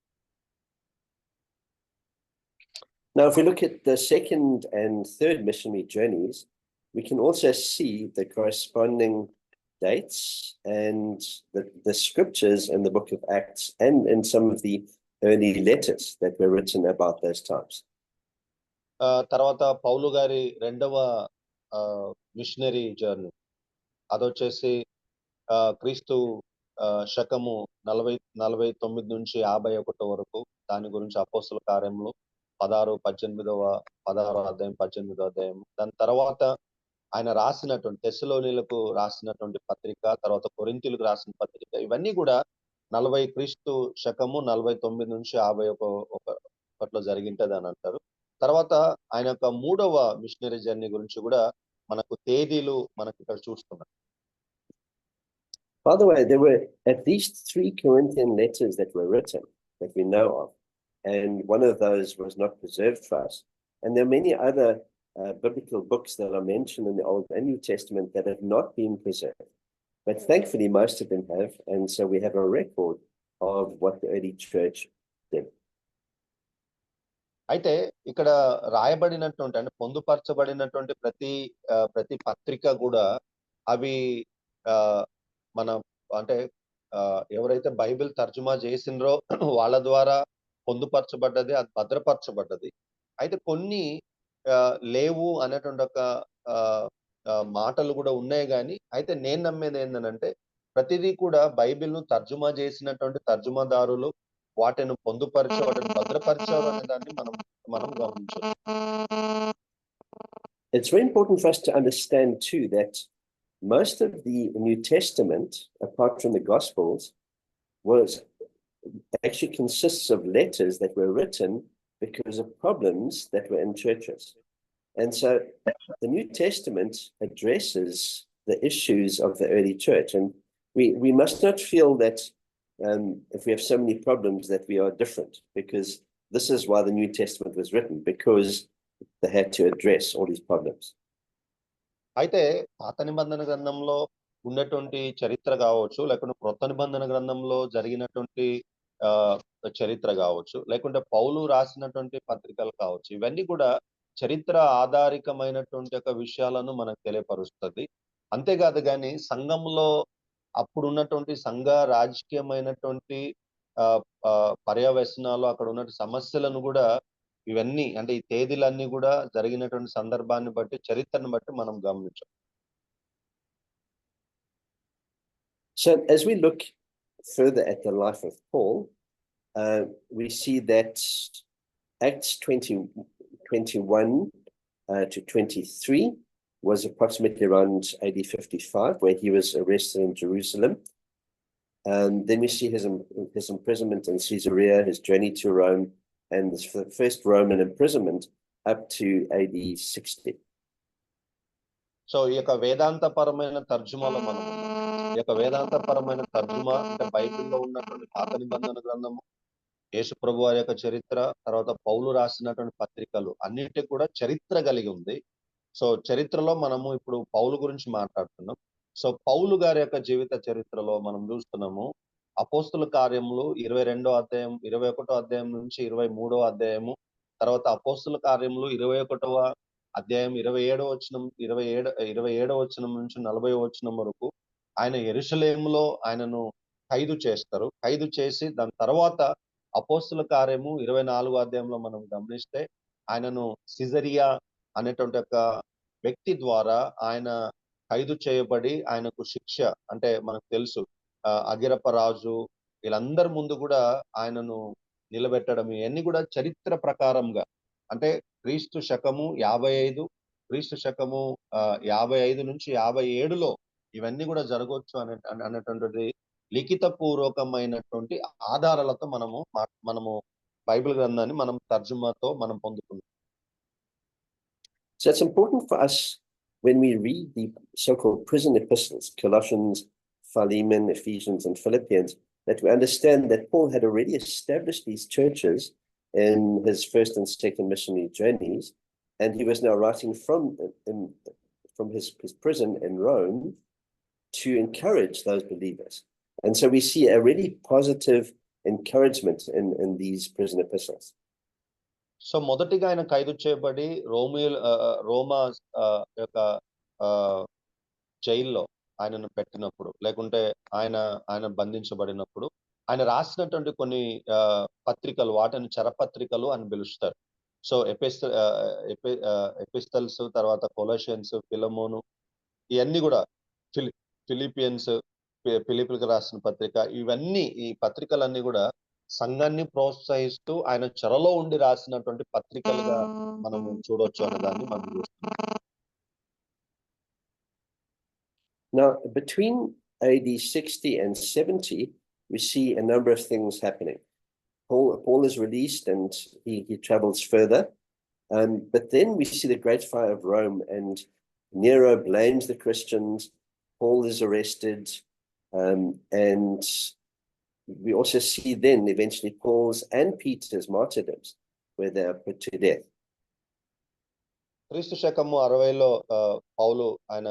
Now, if we look at the second and third missionary journeys, we can also see the corresponding dates and the scriptures in the book of Acts and in some of the early letters that were written about those times. తర్వాత పౌలు గారి రెండవ మిషనరీ జర్నీ అదొచ్చేసి క్రీస్తు శకము 49 నుంచి 51 వరకు. దాని గురించి అపోస్తుల కార్యములు 16వ అధ్యాయం 18వ అధ్యాయం. దాని తర్వాత ఆయన రాసినటువంటి తెస్సలోనిలకు రాసినటువంటి పత్రిక, తర్వాత కొరింథీయులకు రాసిన పత్రిక, ఇవన్నీ కూడా 40 క్రీస్తు శకము 49 నుంచి 51లో జరిగింటది అని అంటారు. తర్వాత ఆయన యొక్క మూడవ మిషనరీ జర్నీ గురించి కూడా మనకు తేదీలు మనకి ఇక్కడ చూస్తున్నాం. By the way, there were at least 3 Corinthian letters that were written that we know of, and one of those was not preserved for us. And there are many other biblical books that are mentioned in the Old and New Testament that have not been preserved. But thankfully, most of them have, and so we have a record of what the early church did. అయితే ఇక్కడ రాయబడినటువంటి అంటే పొందుపరచబడినటువంటి ప్రతి పత్రిక కూడా అవి మన అంటే ఎవరైతే బైబిల్ తర్జుమా చేసిండ్రో వాళ్ళ ద్వారా పొందుపరచబడ్డది, అది భద్రపరచబడ్డది. అయితే కొన్ని లేవు అనేటువంటి ఒక మాటలు కూడా ఉన్నాయి. కానీ అయితే నేను నమ్మేది ఏంటంటే ప్రతిదీ కూడా బైబిల్ను తర్జుమా చేసినటువంటి తర్జుమాదారులు వాటిని పొందుపరిచి వాటిని భద్రపరిచారు అనే దాన్ని మనం గమనించాలి. It's very important for us to understand too that most of the New Testament, apart from the Gospels, was actually consists of letters that were written because of problems that were in churches. And so the New Testament addresses the issues of the early church. And we must not feel that if we have so many problems that we are different, because this is why the New Testament was written, because they had to address all these problems. అయితే పాత నిబంధన గ్రంథంలో ఉన్నటువంటి చరిత్ర కావచ్చు, లేకుంటే క్రొత్త నిబంధన గ్రంథంలో జరిగినటువంటి చరిత్ర కావచ్చు, లేకుంటే పౌలు రాసినటువంటి పత్రికలు కావచ్చు, ఇవన్నీ కూడా చరిత్ర ఆధారికమైనటువంటి ఒక విషయాలను మనకు తెలియపరుస్తుంది. అంతేకాదు కానీ సంఘంలో అప్పుడున్నటువంటి సంఘ రాజకీయమైనటువంటి పర్యవసనాలు, అక్కడ ఉన్న సమస్యలను కూడా ఇవన్నీ అంటే ఈ తేదీలన్నీ కూడా జరిగినటువంటి సందర్భాన్ని బట్టి, చరిత్రను బట్టి మనం గమనించాం. So as we look further at the life of Paul, we see that Acts 21 to 23 was approximately around AD 55, where he was arrested in Jerusalem. Then we see his imprisonment in Caesarea, his journey to Rome, and the first Roman imprisonment up to AD 60. So ఈ యొక్క వేదాంతపరమైన తర్జుమాలో మనం ఈ యొక్క వేదాంతపరమైన తర్జుమా అంటే బైబిల్లో ఉన్నటువంటి పాత నిబంధన గ్రంథము, యేసు ప్రభు వారి యొక్క చరిత్ర, తర్వాత పౌలు రాసినటువంటి పత్రికలు అన్నిటికీ కూడా చరిత్ర కలిగి ఉంది. సో చరిత్రలో మనము ఇప్పుడు పౌలు గురించి మాట్లాడుతున్నాం. సో పౌలు గారి యొక్క జీవిత చరిత్రలో మనం చూస్తున్నాము అపోస్తుల కార్యములు 22వ అధ్యాయం 21వ అధ్యాయం నుంచి 23వ అధ్యాయము, తర్వాత అపోస్తుల కార్యములు 21వ అధ్యాయం 27వ వచనం 27వ వచనం నుంచి 40వ వచనం వరకు ఆయన యెరూషలేములో ఆయనను ఖైదు చేస్తారు. ఖైదు చేసి దాని తర్వాత అపోస్తుల కార్యము 24వ అధ్యాయంలో మనం గమనిస్తే ఆయనను సిజరియా అనేటువంటి ఒక వ్యక్తి ద్వారా ఆయన ఖైదు చేయబడి ఆయనకు శిక్ష అంటే మనకు తెలుసు అగిరప్ప రాజు వీళ్ళందరి ముందు కూడా ఆయనను నిలబెట్టడం, ఇవన్నీ కూడా చరిత్ర ప్రకారంగా అంటే క్రీస్తు శకము 55 క్రీస్తు శకము 55 నుంచి 57లో ఇవన్నీ కూడా జరగవచ్చు అనేటువంటిది లిఖిత పూర్వకమైనటువంటి ఆధారాలతో మనము బైబిల్ గ్రంథాన్ని మనం తర్జుమాతో మనం పొందుతున్నాం. So it's important for us when we read the so-called prison epistles, Colossians, Philemon, Ephesians, and Philippians, that we understand that Paul had already established these churches in his first and second missionary journeys, and he was now writing from his prison in Rome to encourage those believers. And so we see a really positive encouragement in these prison epistles. So మొదటిగా ఆయన ఖైదు చేయబడి రోమా యొక్క జైల్లో ఆయనను పెట్టినప్పుడు, లేకుంటే ఆయన బంధించబడినప్పుడు ఆయన రాసినటువంటి కొన్ని పత్రికలు, వాటిని చరపత్రికలు అని పిలుస్తారు. సో ఎపిస్తల్స్, తర్వాత కొలోషియన్స్, ఫిలమోను, ఇవన్నీ కూడా ఫిలిపియన్స్, ఫిలిపిలకు రాసిన పత్రిక, ఇవన్నీ ఈ పత్రికలన్నీ కూడా సంఘాన్ని ప్రోత్సహిస్తూ ఆయన చెరలో ఉండి రాసినటువంటి పత్రికలుగా మనం చూడొచ్చు అనే దాన్ని మనం చూస్తున్నాం. Now, between AD 60 and 70, we see a number of things happening. Paul is released and he travels further. But then we see the Great Fire of Rome, and Nero blames the Christians. Paul is arrested. And we also see then eventually Paul's and Peter's martyrdoms, where they are put to death. క్రీస్తు శకము 60లో పౌలు ఆయన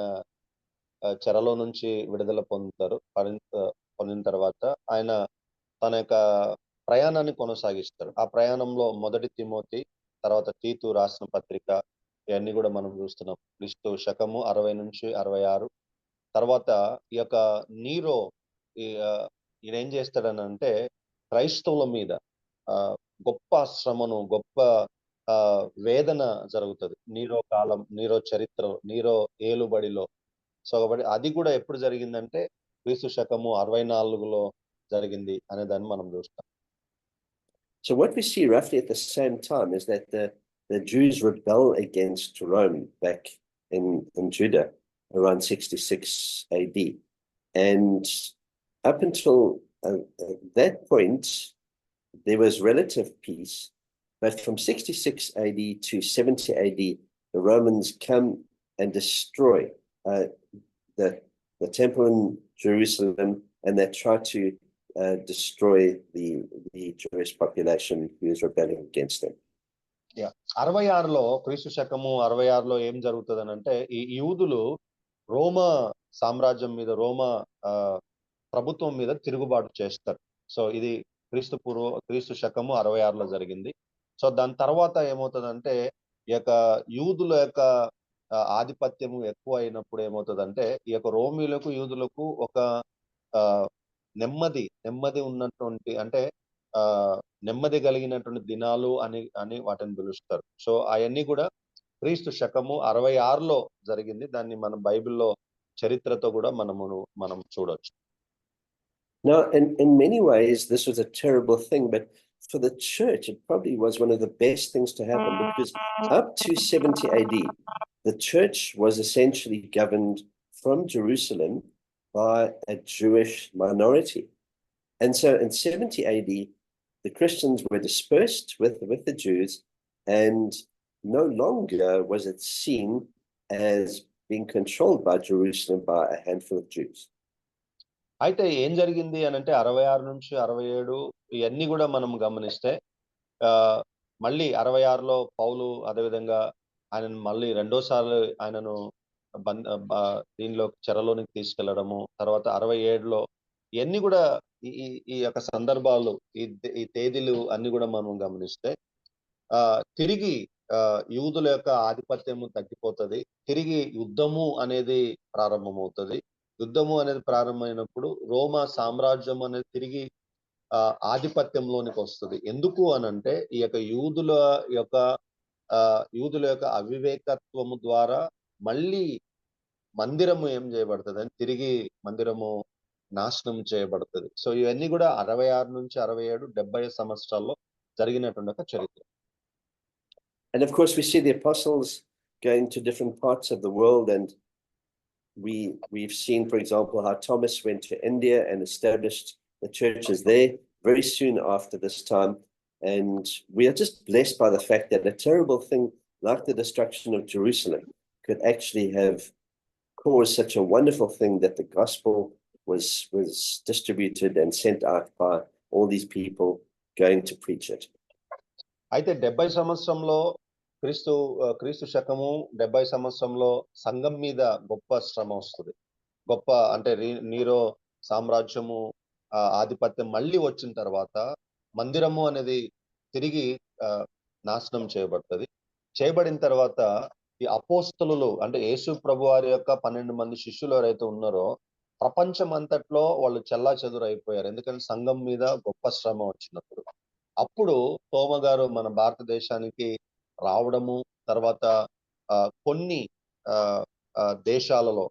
చెరలో నుంచి విడుదల పొందిన తర్వాత ఆయన తన యొక్క ప్రయాణాన్ని కొనసాగిస్తారు. ఆ ప్రయాణంలో మొదటి తిమోతి, తర్వాత తీతు రాసిన పత్రిక, ఇవన్నీ కూడా మనం చూస్తున్నాం. క్రీస్తు శకము 60 నుంచి 66 తర్వాత ఈ యొక్క నీరో ఈయన ఏం చేస్తాడని అంటే క్రైస్తవుల మీద గొప్ప శ్రమను, గొప్ప వేదన జరుగుతుంది. నీరో చరిత్ర, నీరో ఏలుబడిలో. సో కాబట్టి అది కూడా ఎప్పుడు జరిగిందంటే క్రీస్తు శకము 64లో జరిగింది అనే దాన్ని మనం చూస్తాం. So what we see roughly at the same time is that the Jews rebel against Rome back in Judah around 66 AD. And up until at that point, there was relative peace, but from 66 AD to 70 AD, the Romans come and destroy the temple in Jerusalem, and they try to destroy the Jewish population who is rebelling against them. 66లో క్రీస్తు శకము 66లో ఏం జరుగుతుంది అంటే ఈ యూదులు రోమా సామ్రాజ్యం మీద రోమా ప్రభుత్వం మీద తిరుగుబాటు చేస్తారు. సో ఇది క్రీస్తు శకము 66లో జరిగింది. సో దాని తర్వాత ఏమవుతుందంటే ఈ యొక్క యూదుల యొక్క ఆధిపత్యము ఎక్కువ అయినప్పుడు ఏమవుతుందంటే ఈ యొక్క రోమీలకు యూదులకు ఒక నెమ్మది ఉన్నటువంటి అంటే నెమ్మది కలిగినటువంటి దినాలు అని వాటిని పిలుస్తారు. సో అవన్నీ కూడా క్రీస్తు శకము 66లో జరిగింది. దాన్ని మనం బైబిల్లో చరిత్రతో కూడా మనం చూడొచ్చు. Now, in many ways, this was a terrible thing, but for the church, it probably was one of the best things to happen, because up to 70 AD, the church was essentially governed from Jerusalem by a Jewish minority. And so in 70 AD, the Christians were dispersed with the Jews, and no longer was it seen as being controlled by Jerusalem by a handful of Jews. అయితే ఏం జరిగింది అని అంటే 66 నుంచి 67 ఇవన్నీ కూడా మనం గమనిస్తే మళ్ళీ 66లో పౌలు అదేవిధంగా ఆయనను మళ్ళీ రెండోసార్లు ఆయనను దీనిలో చెరలోనికి తీసుకెళ్లడము, తర్వాత 67లో ఇవన్నీ కూడా ఈ యొక్క సందర్భాలు ఈ తేదీలు అన్ని కూడా మనం గమనిస్తే తిరిగి యూదుల యొక్క ఆధిపత్యము తగ్గిపోతుంది. తిరిగి యుద్ధము అనేది ప్రారంభమవుతుంది. యుద్ధము అనేది ప్రారంభమైనప్పుడు రోమా సామ్రాజ్యం అనేది తిరిగి ఆధిపత్యంలోనికి వస్తుంది. ఎందుకు అనంటే ఈ యొక్క యూదుల యొక్క అవివేకత్వము ద్వారా మళ్ళీ మందిరము ఏం చేయబడుతుంది అని తిరిగి మందిరము నాశనం చేయబడుతుంది. సో ఇవన్నీ కూడా 66 నుంచి 67 70 సంవత్సరాల్లో జరిగినటువంటి ఒక చరిత్ర. And of course we see the apostles going to different parts of the world, and we've seen, for example, how Thomas went to India and established the churches there very soon after this time. And we are just blessed by the fact that a terrible thing like the destruction of Jerusalem could actually have caused such a wonderful thing that the gospel was distributed and sent out by all these people going to preach it. అయితే 70 సంవత్సరంలో క్రీస్తు శకము 70 సంవత్సరంలో సంఘం మీద గొప్ప శ్రమ వస్తుంది. గొప్ప అంటే నీరో సామ్రాజ్యము ఆధిపత్యం మళ్ళీ వచ్చిన తర్వాత మందిరము అనేది తిరిగి నాశనం చేయబడుతుంది. చేయబడిన తర్వాత ఈ అపోస్తలులు అంటే యేసు ప్రభు వారి యొక్క 12 మంది శిష్యులు ఎవరైతే ఉన్నారో ప్రపంచం అంతట్లో వాళ్ళు చెల్లాచెదురైపోయారు. ఎందుకంటే సంఘం మీద గొప్ప శ్రమ వచ్చినప్పుడు. అప్పుడు తోమ గారు మన భారతదేశానికి రావడము, తర్వాత కొన్ని దేశాలలో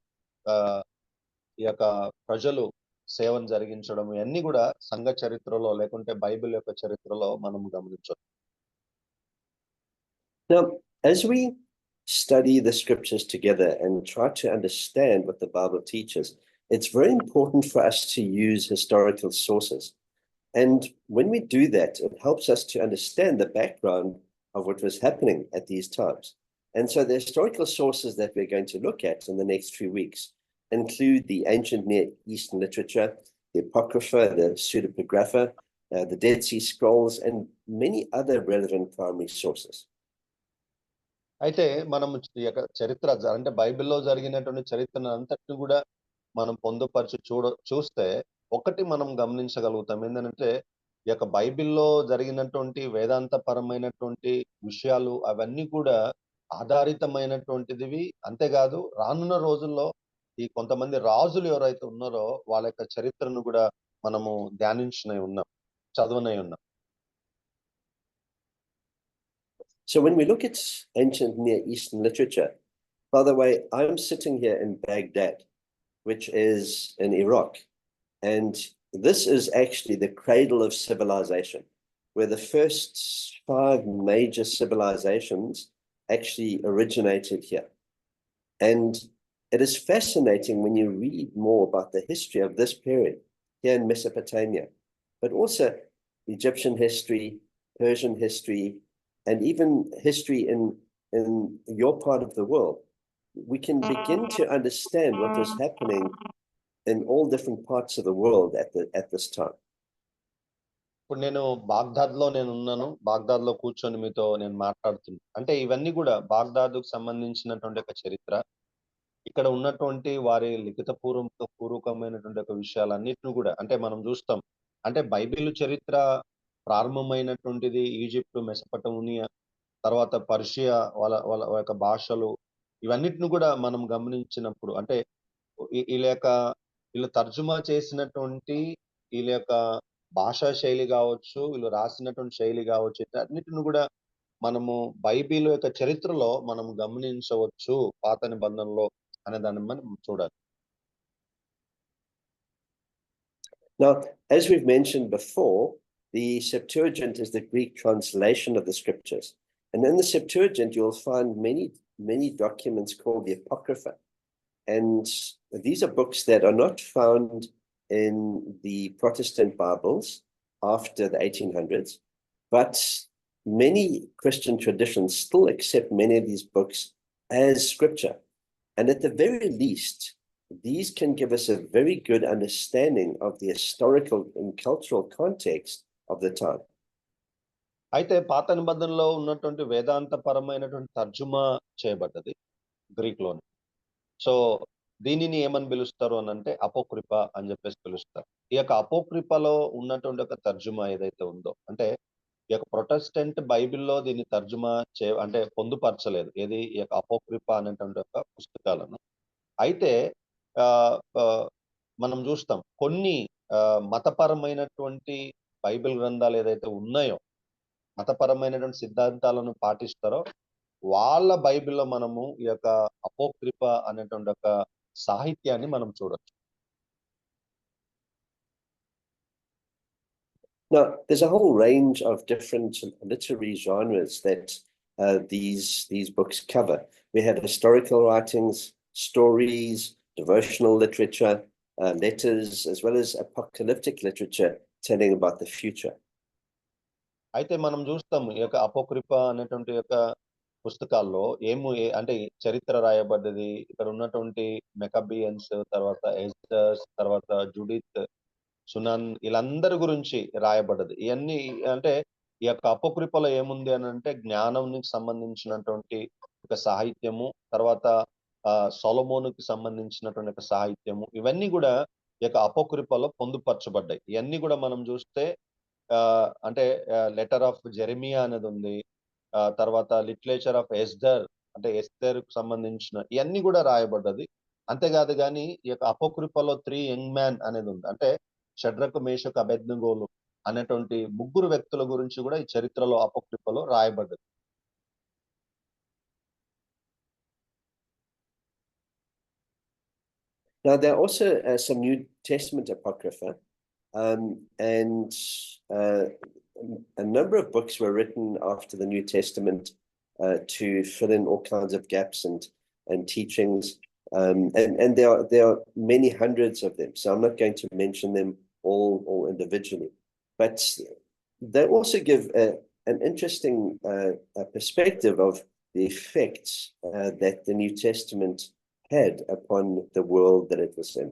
ఈ యొక్క ప్రజలు సేవను జరిగించడం, ఇవన్నీ కూడా సంఘ చరిత్రలో లేకుంటే బైబిల్ యొక్క చరిత్రలో మనం గమనించవచ్చు. Now, as we study the scriptures together and try to understand what the Bible teaches, it's very important for us to use historical sources. And when we do that, it helps us to understand the background of what was happening at these times. And so the historical sources that we're going to look at in the next few weeks include the ancient Near Eastern literature, the Apocrypha, the Pseudepigrapha, the Dead Sea Scrolls, and many other relevant primary sources. అయితే మనం ఈ యొక్క చరిత్ర అంటే బైబిల్లో జరిగినటువంటి చరిత్రను అంతటిని కూడా మనం పొందుపరిచి చూస్తే ఒకటి మనం గమనించగలుగుతాం. ఏంటంటే ఈ యొక్క బైబిల్లో జరిగినటువంటి వేదాంతపరమైనటువంటి విషయాలు అవన్నీ కూడా ఆధారితమైనటువంటివి. అంతేకాదు రానున్న రోజుల్లో ఈ కొంతమంది రాజులు ఎవరైతే ఉన్నారో వాళ్ళ యొక్క చరిత్రను కూడా మనము చదవనై ఉన్నాం. So when we look at ancient Near Eastern literature, by the way, I'm sitting here in Baghdad, which is in Iraq, and this is actually the cradle of civilization, where the first 5 major civilizations actually originated here. And it is fascinating when you read more about the history of this period. here in Mesopotamia, but also Egyptian history, Persian history, and even history in your part of the world. We can begin to understand what was happening in all different parts of the world at this time. ఇప్పుడు నేను బాగ్దాద్లో నేను ఉన్నాను. బాగ్దాద్లో కూర్చొని మీతో నేను మాట్లాడుతున్నాను. అంటే ఇవన్నీ కూడా బాగ్దాద్కు సంబంధించినటువంటి ఒక చరిత్ర, ఇక్కడ ఉన్నటువంటి వారి లిఖిత పూర్వకమైనటువంటి ఒక విషయాలన్నిటిని కూడా అంటే మనం చూస్తాం. అంటే బైబిల్ చరిత్ర ప్రారంభమైనటువంటిది ఈజిప్ట్, మెసొపొటేమియా, తర్వాత పర్షియా వాళ్ళ వాళ్ళ యొక్క భాషలు ఇవన్నిటిని కూడా మనం గమనించినప్పుడు అంటే వీళ్ళ యొక్క వీళ్ళు తర్జుమా చేసినటువంటి వీళ్ళ యొక్క భాషా శైలి కావచ్చు, వీళ్ళు రాసినటువంటి శైలి కావచ్చు, అన్నిటిని కూడా మనము బైబిల్ యొక్క చరిత్రలో మనం గమనించవచ్చు పాత నిబంధనలో అనే దాన్ని మనం చూడాలి. Now, as we've mentioned before, the Septuagint is the Greek translation of the scriptures. And in the Septuagint, you'll find many documents called the Apocrypha. And these are books that are not found in the Protestant Bibles after the 1800s, but many Christian traditions still accept many of these books as scripture. And at the very least, these can give us a very good understanding of the historical and cultural context of the time. అయితే పాత నిబంధనలో ఉన్నటువంటి వేదాంతపరమైనటువంటి తర్జుమా చేయబడ్డది గ్రీక్ లోని. సో దీనిని ఏమని పిలుస్తారు అని అంటే అపోక్రిప అని చెప్పేసి పిలుస్తారు. ఈ యొక్క అపోక్రిపలో ఉన్నటువంటి ఒక తర్జుమా ఏదైతే ఉందో అంటే ఈ యొక్క ప్రొటెస్టెంట్ బైబిల్లో దీన్ని తర్జుమా అంటే పొందుపరచలేదు ఏది ఈ యొక్క అపోక్రిప అనేటువంటి ఒక పుస్తకాలను. అయితే మనం చూస్తాం కొన్ని మతపరమైనటువంటి బైబిల్ గ్రంథాలు ఏదైతే ఉన్నాయో, మతపరమైనటువంటి సిద్ధాంతాలను పాటిస్తారో వాళ్ళ బైబిల్లో మనము ఈ యొక్క అపోక్రిప అనేటువంటి ఒక సాహిత్యాన్ని మనం చూడొచ్చు. Now, there's a whole range of different literary genres that these books cover. We have historical writings, stories, devotional literature, letters, as well as apocalyptic literature telling about the future. అయితే మనం చూస్తాం ఈ యొక్క అపోక్రిప అనేటువంటి యొక్క పుస్తకాల్లో అంటే చరిత్ర రాయబడ్డది. ఇక్కడ ఉన్నటువంటి మెకబియన్స్, తర్వాత ఎస్దర్స్, తర్వాత జుడిత్, సునన్ వీళ్ళందరి గురించి రాయబడ్డది. ఇవన్నీ అంటే ఈ యొక్క అపోక్రిపలో ఏముంది అని అంటే జ్ఞానంకి సంబంధించినటువంటి ఒక సాహిత్యము, తర్వాత సొలొమోనుకి సంబంధించినటువంటి ఒక సాహిత్యము, ఇవన్నీ కూడా ఈ యొక్క అపోక్రిపలో పొందుపరచబడ్డాయి. ఇవన్నీ కూడా మనం చూస్తే అంటే లెటర్ ఆఫ్ జెరెమియా అనేది ఉంది, తర్వాత లిటరేచర్ ఆఫ్ ఎస్దర్ అంటే ఎస్తేర్ కు సంబంధించిన ఇవన్నీ కూడా రాయబడ్డది. అంతేకాదు కానీ ఈ యొక్క అపోక్రిపలో 3 యంగ్ మ్యాన్ అనేది ఉంది. అంటే షడ్రకు, మేషకు, అబేద్నెగోలు అనేటువంటి 3 వ్యక్తుల గురించి కూడా ఈ చరిత్రలో అపోక్రిపలో రాయబడ్డది. Now, there are also some New Testament Apocrypha, and a number of books were written after the New Testament to fill in all kinds of gaps and teachings, and there are many hundreds of them. So I'm not going to mention them all individually, but they also give an interesting perspective of the effects that the New Testament had upon the world that it was in.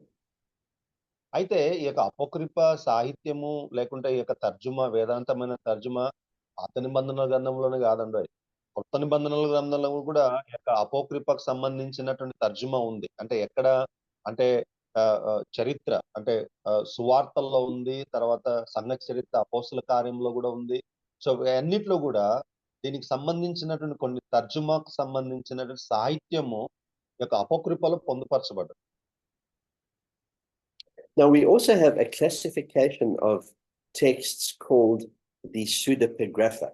అయితే ఈ యొక్క అపోక్రిప సాహిత్యము లేకుంటే ఈ యొక్క తర్జుమా, వేదాంతమైన తర్జుమా పాత నిబంధనల గ్రంథంలోనే కాదండి, కొత్త నిబంధనల గ్రంథంలో కూడా ఈ యొక్క అపోక్రిపకు సంబంధించినటువంటి తర్జుమా ఉంది. అంటే ఎక్కడ అంటే చరిత్ర అంటే సువార్తల్లో ఉంది, తర్వాత సంఘ చరిత్ర అపోస్తుల కార్యంలో కూడా ఉంది. సో అన్నిట్లో కూడా దీనికి సంబంధించినటువంటి కొన్ని తర్జుమాకు సంబంధించినటువంటి సాహిత్యము ఈ యొక్క అపోక్రిపలో పొందుపరచబడ్డది. Now, we also have a classification of texts called the pseudepigrapha.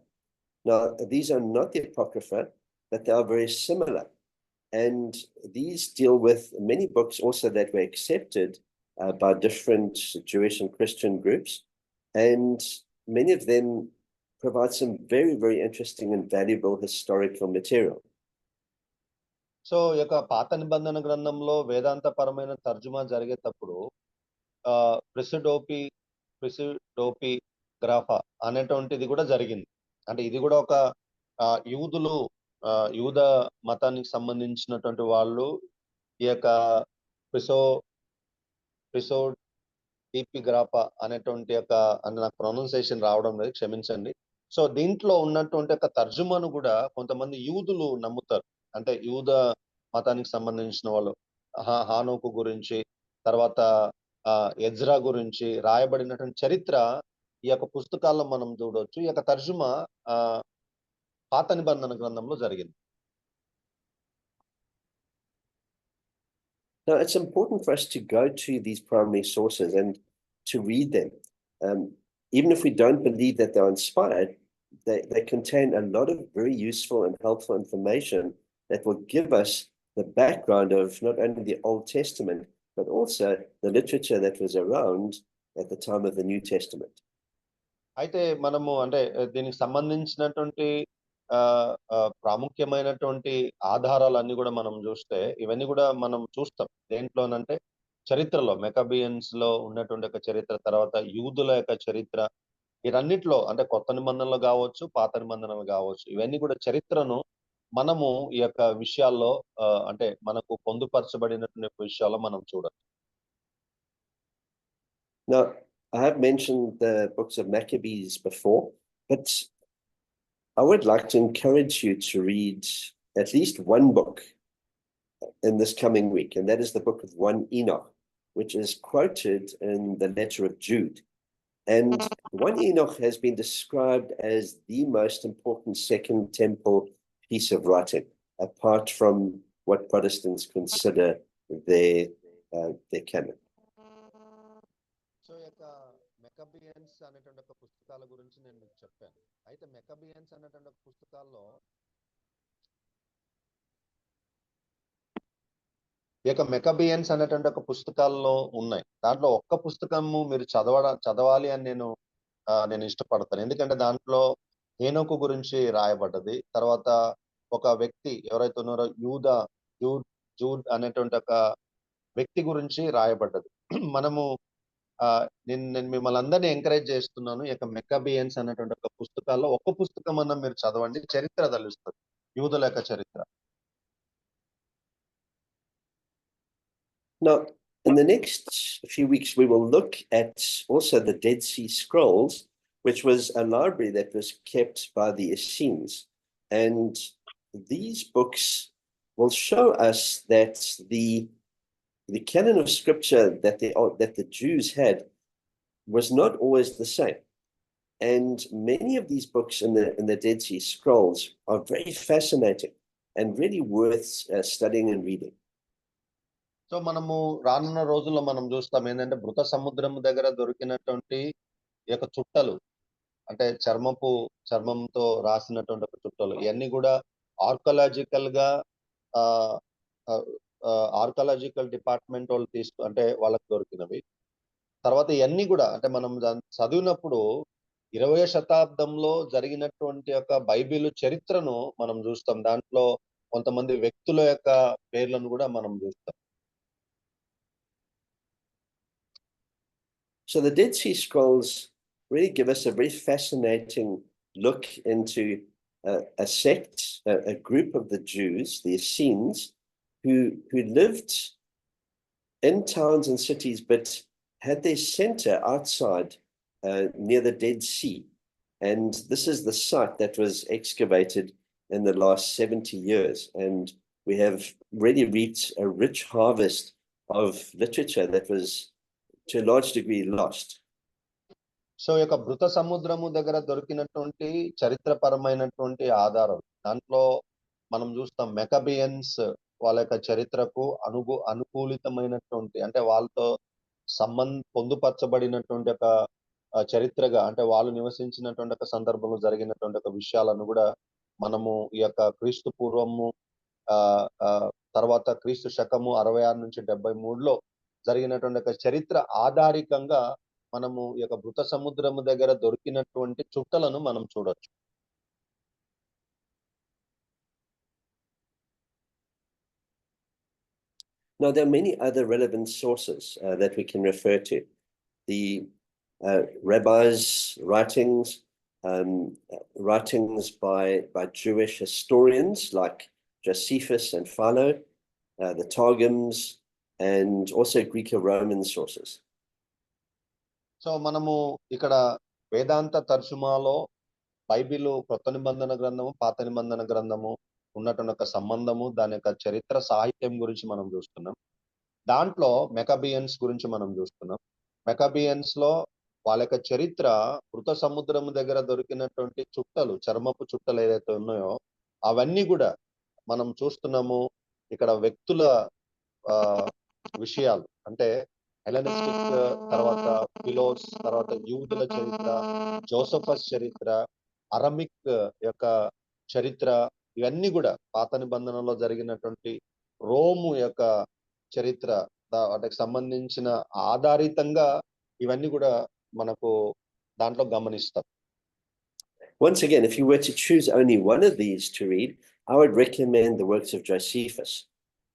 Now, these are not the Apocrypha, but they are very similar. And these deal with many books also that were accepted by different Jewish and Christian groups. And many of them provide some very, very interesting and valuable historical material. So ఈ యొక్క పాత నిబంధన గ్రంథంలో వేదాంతపరమైన తర్జుమా జరిగేటప్పుడు ప్రిసిడోపి గ్రాఫా అనేటువంటిది కూడా జరిగింది. అంటే ఇది కూడా ఒక యూదులు యూద మతానికి సంబంధించినటువంటి వాళ్ళు ఈ యొక్క ప్రిసో ప్రిసో గ్రాఫా అనేటువంటి యొక్క అంటే నాకు ప్రొనౌన్సియేషన్ రావడం లేదు, క్షమించండి. సో దీంట్లో ఉన్నటువంటి ఒక తర్జుమాను కూడా కొంతమంది యూదులు నమ్ముతారు. అంటే యూద మతానికి సంబంధించిన వాళ్ళు హానోకు గురించి, తర్వాత ఎజ్రా గురించి రాయబడినటువంటి చరిత్ర ఈ యొక్క పుస్తకాల్లో మనం చూడొచ్చు. ఈ యొక్క తర్జుమా పాత నిబంధన గ్రంథంలో జరిగింది. Now, it's important for us to go to these primary sources and to read them. Even if we don't believe that they're inspired, they contain a lot of very useful and helpful information that will give us the background of not only the Old Testament, but also the literature that was around at the time of the New Testament. అయితే మనము అంటే దీనికి సంబంధించినటువంటి ప్రాముఖ్యమైనటువంటి ఆధారాలన్నీ కూడా మనం చూస్తే ఇవన్నీ కూడా మనం చూస్తాం. దేంట్లోనంటే చరిత్రలో మెకబియన్స్ లో ఉన్నటువంటి ఒక చరిత్ర, తర్వాత యూదుల యొక్క చరిత్ర, వీరన్నిటిలో అంటే కొత్త నిబంధనలు కావచ్చు, పాత నిబంధనలు కావచ్చు, ఇవన్నీ కూడా చరిత్రను మనము ఈ యొక్క విషయాల్లో అంటే మనకు పొందుపరచబడినటువంటి విషయాల్లో మనం చూడొచ్చు. Now, I have mentioned the books of Maccabees before, but I would like to encourage you to read at least one book in this coming week, and that is the book of 1 Enoch, which is quoted in the letter of Jude. And 1 Enoch has been described as the most important Second Temple piece of writing, apart from what Protestants consider their canon. So యొక్క మెకబియన్స్ అనేటువంటి ఒక పుస్తకాల గురించి నేను మీకు చెప్పాను. అయితే మెకబియన్స్ అనేటువంటి ఒక పుస్తకాల్లో ఈ యొక్క మెకబియన్స్ అనేటువంటి ఒక పుస్తకాల్లో ఉన్నాయి. దాంట్లో ఒక్క పుస్తకము మీరు చదవాలి అని నేను ఇష్టపడతాను. ఎందుకంటే దాంట్లో హేనోకు గురించి రాయబడ్డది. తర్వాత ఒక వ్యక్తి ఎవరైతే ఉన్నారో జూడ్ అనేటువంటి ఒక వ్యక్తి గురించి రాయబడ్డది. మనము నేను మిమ్మల్ని అందరినీ ఎంకరేజ్ చేస్తున్నాను. ఈ యొక్క మెకబియన్స్ అనేటువంటి ఒక పుస్తకాల్లో ఒక్క పుస్తకం అన్నా మీరు చదవండి, చరిత్ర తెలుస్తుంది, యూదుల యొక్క చరిత్ర. Now, in the next few weeks, we will look at also the Dead Sea Scrolls, which was a library that was kept by the Essenes. And these books will show us that the canon of scripture that the Jews had was not always the same. And many of these books in the Dead Sea Scrolls are very fascinating and really worth studying and reading. So మనము రానున్న రోజుల్లో మనం చూస్తాం ఏంటంటే మృత సముద్రం దగ్గర దొరికినటువంటి ఈ యొక్క చుట్టలు, అంటే చర్మంతో రాసినటువంటి ఒక చుట్టలు, ఇవన్నీ కూడా ఆర్కలాజికల్ డిపార్ట్మెంట్ వాళ్ళు అంటే వాళ్ళకి దొరికినవి. తర్వాత ఇవన్నీ కూడా అంటే మనం చదివినప్పుడు 20వ శతాబ్దంలో జరిగినటువంటి యొక్క బైబిల్ చరిత్రను మనం చూస్తాం. దాంట్లో కొంతమంది వ్యక్తుల యొక్క పేర్లను కూడా మనం చూస్తాం. So the Dead Sea Scrolls really give us a very fascinating look into a sect, a group of the Jews, the Essenes, who lived in towns and cities, but had their center outside near the Dead Sea. And this is the site that was excavated in the last 70 years. And we have really reaped a rich harvest of literature that was to a large degree lost. So యొక్క మృత సముద్రము దగ్గర దొరికినటువంటి చరిత్రపరమైనటువంటి ఆధారం, దాంట్లో మనం చూస్తాం మెకబియన్స్ వాళ్ళ యొక్క చరిత్రకు అనుకూలితమైనటువంటి అంటే వాళ్ళతో పొందుపరచబడినటువంటి ఒక చరిత్రగా, అంటే వాళ్ళు నివసించినటువంటి ఒక సందర్భంలో జరిగినటువంటి ఒక విషయాలను కూడా మనము ఈ యొక్క క్రీస్తు పూర్వము తర్వాత క్రీస్తు శకము 66 నుంచి 73లో జరిగినటువంటి ఒక చరిత్ర ఆధారికంగా మనము ఈ యొక్క మృత సముద్రము దగ్గర దొరికినటువంటి చుట్టలను మనం చూడొచ్చు. Now, there are many other relevant sources that we can refer to. the rabbis' writings, writings by Jewish historians like Josephus and Philo, the Targums, and also Greco-Roman sources. So మనము ఇక్కడ వేదాంత తర్జుమాలో బైబిల్ కొత్త నిబంధన గ్రంథము, పాత నిబంధన గ్రంథము ఉన్నటువంటి ఒక సంబంధము, దాని యొక్క చరిత్ర సాహిత్యం గురించి మనం చూస్తున్నాం. దాంట్లో మెకబియన్స్ గురించి మనం చూస్తున్నాం. మెకబియన్స్ లో వాళ్ళ యొక్క చరిత్ర మృత సముద్రం దగ్గర దొరికినటువంటి చుట్టలు, చర్మపు చుట్టలు ఏదైతే ఉన్నాయో అవన్నీ కూడా మనం చూస్తున్నాము. ఇక్కడ వ్యక్తుల విషయాలు అంటే హెలెనిస్టిక్, తర్వాత ఫిలోస్, తర్వాత యూదుల చరిత్ర, జోసఫస్ చరిత్ర, అరమిక్ యొక్క చరిత్ర, ఇవన్నీ కూడా పాత నిబంధనలో జరిగినటువంటి రోము యొక్క చరిత్ర వాటికి సంబంధించిన ఆధారితంగా ఇవన్నీ కూడా మనకు దాంట్లో గమనిస్తాం. Once again, if you were to choose only one of these to read, I would recommend the works of Josephus,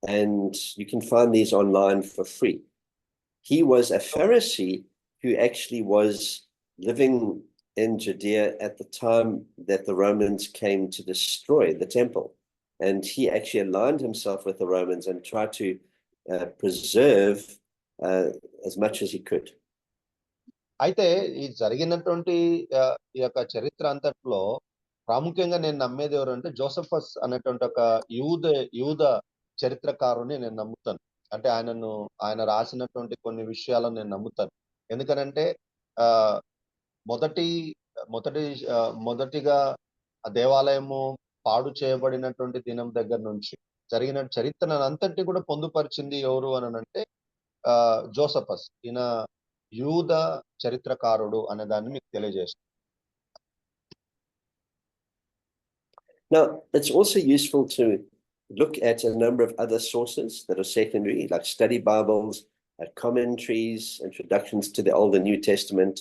and you can find these online for free. He was a Pharisee who actually was living in Judea at the time that the Romans came to destroy the temple. And he actually aligned himself with the Romans and tried to preserve as much as he could. అయితే ఈ జరిగినటువంటి ఈ యొక్క చరిత్ర అంతట్లో ప్రాముఖ్యంగా నేను నమ్మేది ఎవరంటే జోసఫస్ అనేటువంటి ఒక యూద చరిత్రకారుని నేను నమ్ముతాను. అంటే ఆయన రాసినటువంటి కొన్ని విషయాలను నేను నమ్ముతాను. ఎందుకనంటే మొదటిగా ఆ దేవాలయము పాడు చేయబడినటువంటి దినం దగ్గర నుంచి జరిగిన చరిత్రను అంతటి కూడా పొందుపరిచింది ఎవరు అని అంటే జోసఫస్. ఈయన యూద చరిత్రకారుడు అనే దాన్ని మీకు తెలియజేస్తాను. Now, it's also useful to look at a number of other sources that are secondary, like study Bibles, commentaries, introductions to the Old and New Testament,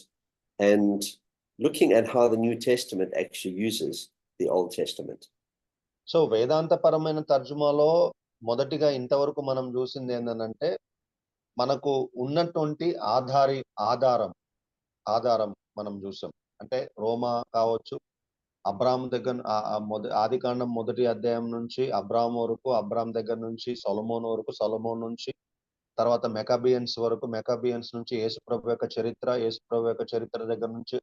and looking at how the New Testament actually uses the Old Testament. So వేదాంతపరమైన తర్జుమాలో మొదటిగా ఇంతవరకు మనం చూసింది ఏంటంటే మనకు ఉన్నటువంటి ఆధారం మనం చూసాం. అంటే రోమా కావచ్చు, అబ్రాహాము దగ్గర ఆదికాండం 1వ అధ్యాయం నుంచి అబ్రాహాము వరకు, అబ్రాహాం దగ్గర నుంచి సొలొమోను వరకు, సొలొమోన్ నుంచి తర్వాత మెకబియన్స్ వరకు, మెకబియన్స్ నుంచి యేసుప్రభు యొక్క చరిత్ర దగ్గర నుంచి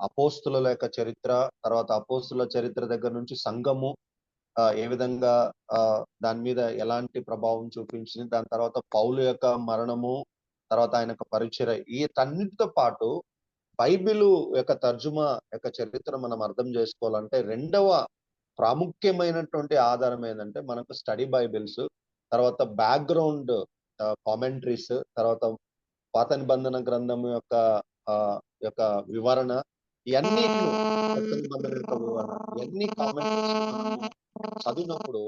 అపోస్తుల యొక్క చరిత్ర, తర్వాత అపోస్తుల చరిత్ర దగ్గర నుంచి సంఘము ఏ విధంగా దాని మీద ఎలాంటి ప్రభావం చూపించింది, దాని తర్వాత పౌలు యొక్క మరణము, తర్వాత ఆయన యొక్క పరిచర్య, వీటన్నిటితో పాటు బైబిలు యొక్క తర్జుమా యొక్క చరిత్ర మనం అర్థం చేసుకోవాలంటే రెండవ ప్రాముఖ్యమైనటువంటి ఆధారం ఏంటంటే మనకు స్టడీ బైబిల్స్, తర్వాత బ్యాక్గ్రౌండ్ కామెంటరీస్, తర్వాత పాత నిబంధన గ్రంథం యొక్క వివరణ, ఇవన్నీ కామెంటరీస్ చదివినప్పుడు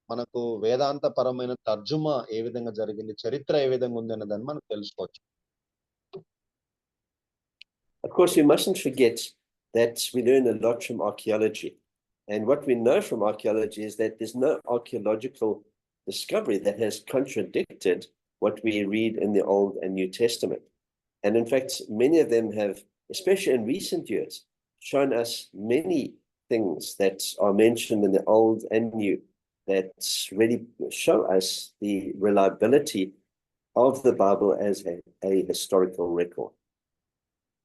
మనకు వేదాంత పరమైన తర్జుమా ఏ విధంగా జరిగింది, చరిత్ర ఏ విధంగా ఉంది అన్నదాన్ని మనం తెలుసుకోవచ్చు. Of course, we mustn't forget that we learn a lot from archaeology. And what we know from archaeology is that there's no archaeological discovery that has contradicted what we read in the Old and New Testament. And in fact, many of them have, especially in recent years, shown us many things that are mentioned in the Old and New that really show us the reliability of the Bible as a historical record.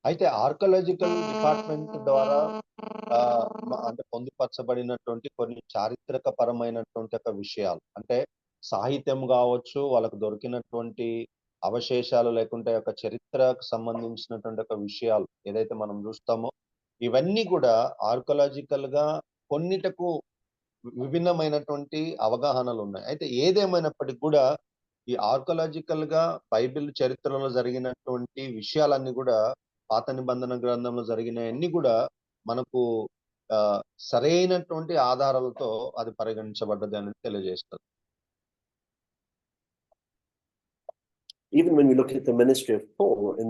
అయితే ఆర్కియాలజికల్ డిపార్ట్మెంట్ ద్వారా అంటే పొందుపరచబడినటువంటి కొన్ని చారిత్రక పరమైనటువంటి ఒక విషయాలు, అంటే సాహిత్యం కావచ్చు, వాళ్ళకు దొరికినటువంటి అవశేషాలు, లేకుంటే ఒక చరిత్రకు సంబంధించినటువంటి ఒక విషయాలు ఏదైతే మనం చూస్తామో ఇవన్నీ కూడా ఆర్కియాలజికల్ గా కొన్నిటకు విభిన్నమైనటువంటి అవగాహనలు ఉన్నాయి. అయితే ఏదేమైనప్పటికీ కూడా ఈ ఆర్కియాలజికల్ గా బైబిల్ చరిత్రలో జరిగినటువంటి విషయాలన్నీ కూడా పాత నిబంధన గ్రంథంలో జరిగినవన్నీ కూడా మనకు సరైనటువంటి ఆధారాలతో అది పరిగణించబడ్డది అని తెలియజేస్తుంది. Even when we look at the ministry of Paul in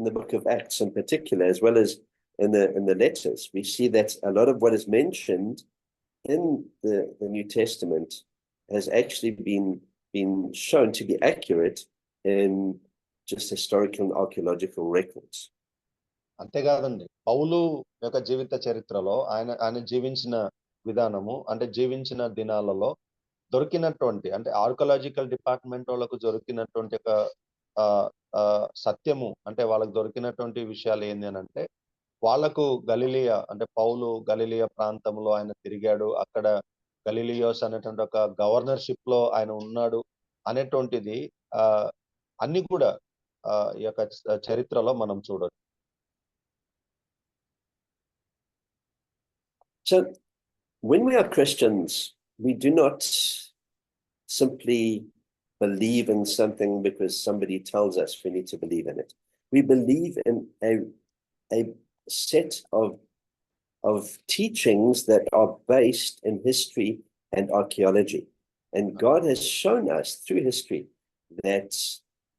the book of Acts in particular, as well as in the letters, we see that a lot of what is mentioned in the New Testament has actually been shown to be accurate in just historical and archaeological records. అంతేకాదండి. పౌలు యొక్క జీవిత చరిత్రలో ఆయన జీవించిన విధానము అంటే జీవించిన దినాలలో దొరికినటువంటి అంటే ఆర్కియాలజికల్ డిపార్ట్మెంట్ వాళ్ళకు దొరికినటువంటి ఒక సత్యము అంటే వాళ్ళకి దొరికినటువంటి విషయాలు ఏంది అనంటే వాళ్ళకు గలిలియా అంటే పౌలు గలిలియా ప్రాంతంలో ఆయన తిరిగాడు. అక్కడ గలిలియోస్ అనేటువంటి ఒక గవర్నర్‌షిప్ లో ఆయన ఉన్నాడు అనేటువంటిది అన్ని కూడా ఈ యొక్క చరిత్రలో మనం చూడొచ్చు. So when we are Christians, we do not simply believe in something because somebody tells us we need to believe in it. We believe in a set of teachings that are based in history and archaeology. And God has shown us through history that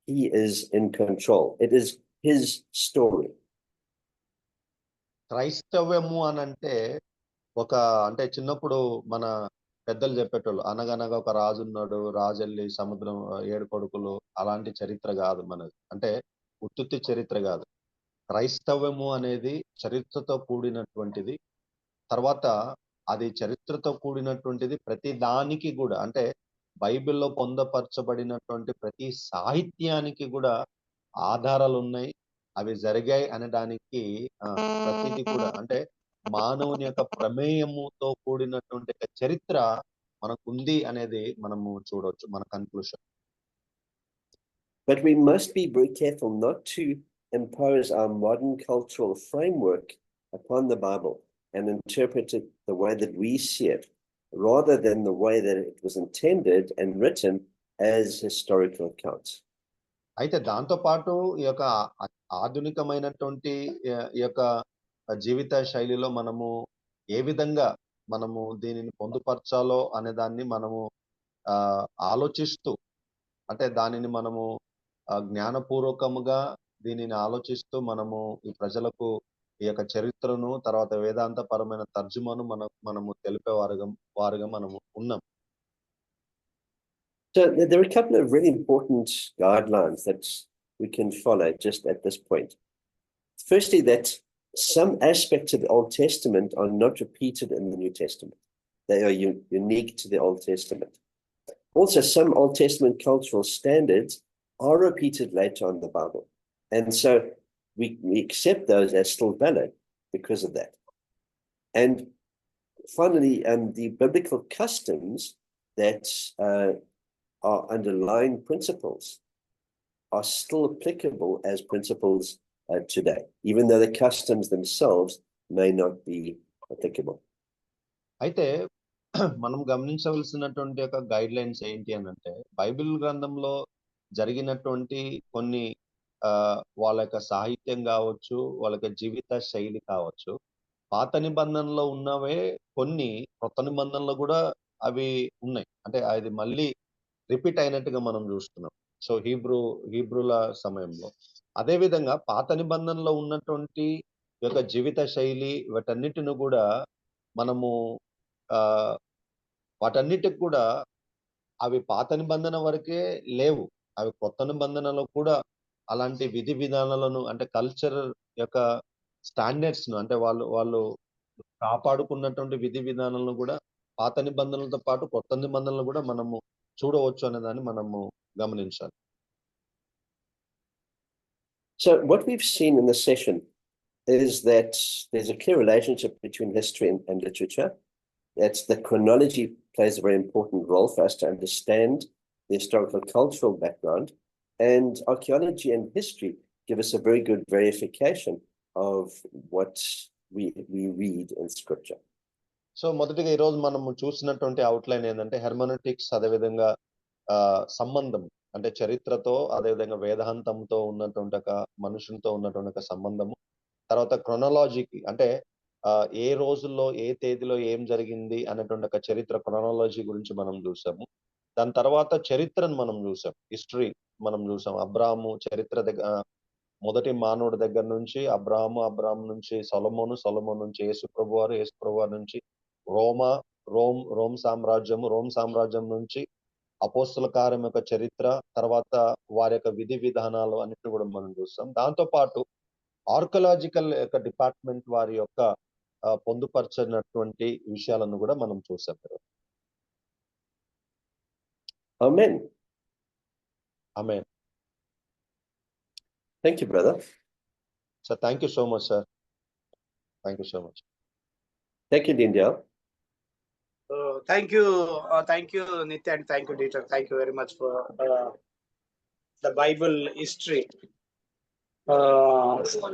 he is in control. It is his story. క్రైస్తవ్యము అనంటే అంటే చిన్నప్పుడు మన పెద్దలు చెప్పేటోళ్ళు అనగనగా ఒక రాజు ఉన్నాడు, రాజెళ్ళి సముద్రం 7 కొడుకులు అలాంటి చరిత్ర కాదు మనది. అంటే ఉత్తుత్తి చరిత్ర కాదు. క్రైస్తవ్యము అనేది చరిత్రతో కూడినటువంటిది. తర్వాత అది చరిత్రతో కూడినటువంటిది ప్రతి దానికి కూడా అంటే బైబిల్లో పొందపరచబడినటువంటి ప్రతి సాహిత్యానికి కూడా ఆధారాలు ఉన్నాయి. అవి జరిగాయి అనడానికి ప్రతిది కూడా అంటే మానవుని యొక్క ప్రమేయముతో కూడినటువంటి చరిత్ర మనకుంది అనేది మనము చూడొచ్చు మన conclusion. But we must be very careful not to impose our modern cultural framework upon the Bible and interpret it the way that we see it, rather than the way that it was intended and written as historical accounts. అయితే దాంతో పాటు ఈ యొక్క ఆధునికమైనటువంటి ఈ యొక్క జీవిత శైలిలో మనము ఏ విధంగా మనము దీనిని పొందుపరచాలో అనే దాన్ని మనము ఆలోచిస్తూ అంటే దానిని మనము జ్ఞానపూర్వకముగా దీనిని ఆలోచిస్తూ మనము ఈ ప్రజలకు ఈ యొక్క చరిత్రను తర్వాత వేదాంతపరమైన తర్జుమాను మనము తెలిపే వారుగా మనము ఉన్నాం. So there are a couple of really important guidelines that we can follow just at this point. Firstly, that some aspects of the Old Testament are not repeated in the New Testament. They are unique to the Old Testament. Also, some Old Testament cultural standards are repeated later on in the Bible. And so we accept those as still valid because of that. And finally, the biblical customs that are underlying principles are still applicable as principles today, even though the customs themselves may not be applicable. అయితే మనం గమనించవలసినటువంటి ఒక గైడ్ లైన్స్ ఏంటి అనంటే బైబిల్ గ్రంథంలో జరిగినటువంటి కొన్ని వాళ్ళ యొక్క సాహిత్యం కావచ్చు, వాళ్ళ యొక్క జీవిత శైలి కావచ్చు, పాత నిబంధనలో ఉన్నవే కొన్ని కొత్త నిబంధనలో కూడా అవి ఉన్నాయి. అంటే అది మళ్ళీ రిపీట్ అయినట్టుగా మనం చూస్తున్నాం. సో హీబ్రూల సమయంలో అదే విధంగా పాత నిబంధనలో ఉన్నటువంటి యొక్క జీవిత శైలి వాటన్నిటిని కూడా మనము వాటన్నిటికి కూడా అవి పాత నిబంధన వరకే లేవు. అవి కొత్త నిబంధనలో కూడా అలాంటి విధి విధానాలను అంటే కల్చర్ యొక్క స్టాండర్డ్స్ ను అంటే వాళ్ళు కాపాడుకున్నటువంటి విధి విధానాలను కూడా పాత నిబంధనలతో పాటు కొత్త నిబంధనలు కూడా మనము చూడవచ్చు అనే దాన్ని మనము గమనించాలి. So what we've seen in this session is that there's a clear relationship between history and literature. That's the chronology plays a very important role for us to understand the historical cultural background, and archaeology and history give us a very good verification of what we read in scripture. So మొదటిగా ఈ రోజు మనము చూసినటువంటి అవుట్లైన్ ఏంటంటే హెర్మనోటిక్స్, అదేవిధంగా సంబంధం అంటే చరిత్రతో అదేవిధంగా వేదాంతంతో ఉన్నటువంటి ఒక మనుషులతో ఉన్నటువంటి ఒక సంబంధము, తర్వాత క్రొనాలజీకి అంటే ఏ రోజుల్లో ఏ తేదీలో ఏం జరిగింది అనేటువంటి ఒక చరిత్ర క్రొనాలజీ గురించి మనం చూసాము. దాని తర్వాత చరిత్రను మనం చూసాం, హిస్టరీ మనం చూసాం. అబ్రాహాము చరిత్ర మొదటి మానవుడి దగ్గర నుంచి అబ్రాహాము నుంచి సొలొమోను నుంచి యేసుప్రభువారు నుంచి రోమ్ సామ్రాజ్యం నుంచి అపోస్తుల కార్యం యొక్క చరిత్ర, తర్వాత వారి యొక్క విధి విధానాలు అన్నిటిని కూడా మనం చూస్తాం. దాంతో పాటు ఆర్కలాజికల్ యొక్క డిపార్ట్మెంట్ వారి యొక్క పొందుపరచినటువంటి విషయాలను కూడా మనం చూసాం. Amen. Amen. Thank you, brother. Sir, thank you so much, sir. Thank you so much. Thank you, Dindya. Thank you, Nitya, and thank you, teacher. Thank you very much for the Bible history. So,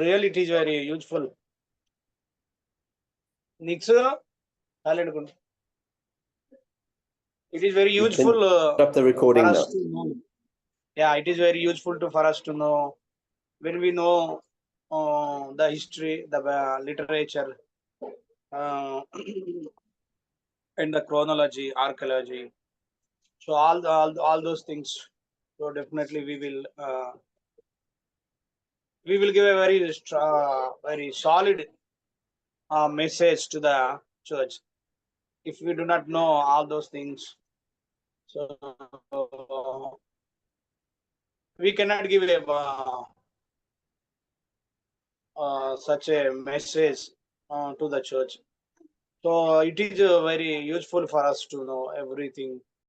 really, it is very useful. Next, it is very useful. Stop the recording for us now. to know. Yeah, it is very useful for us to know when we know the history, the literature, and the chronology, archaeology. So all those things. So definitely we will give a very solid message to the church. If we do not know all those things, so we cannot give such a message to the church. So it is very useful for us to know everything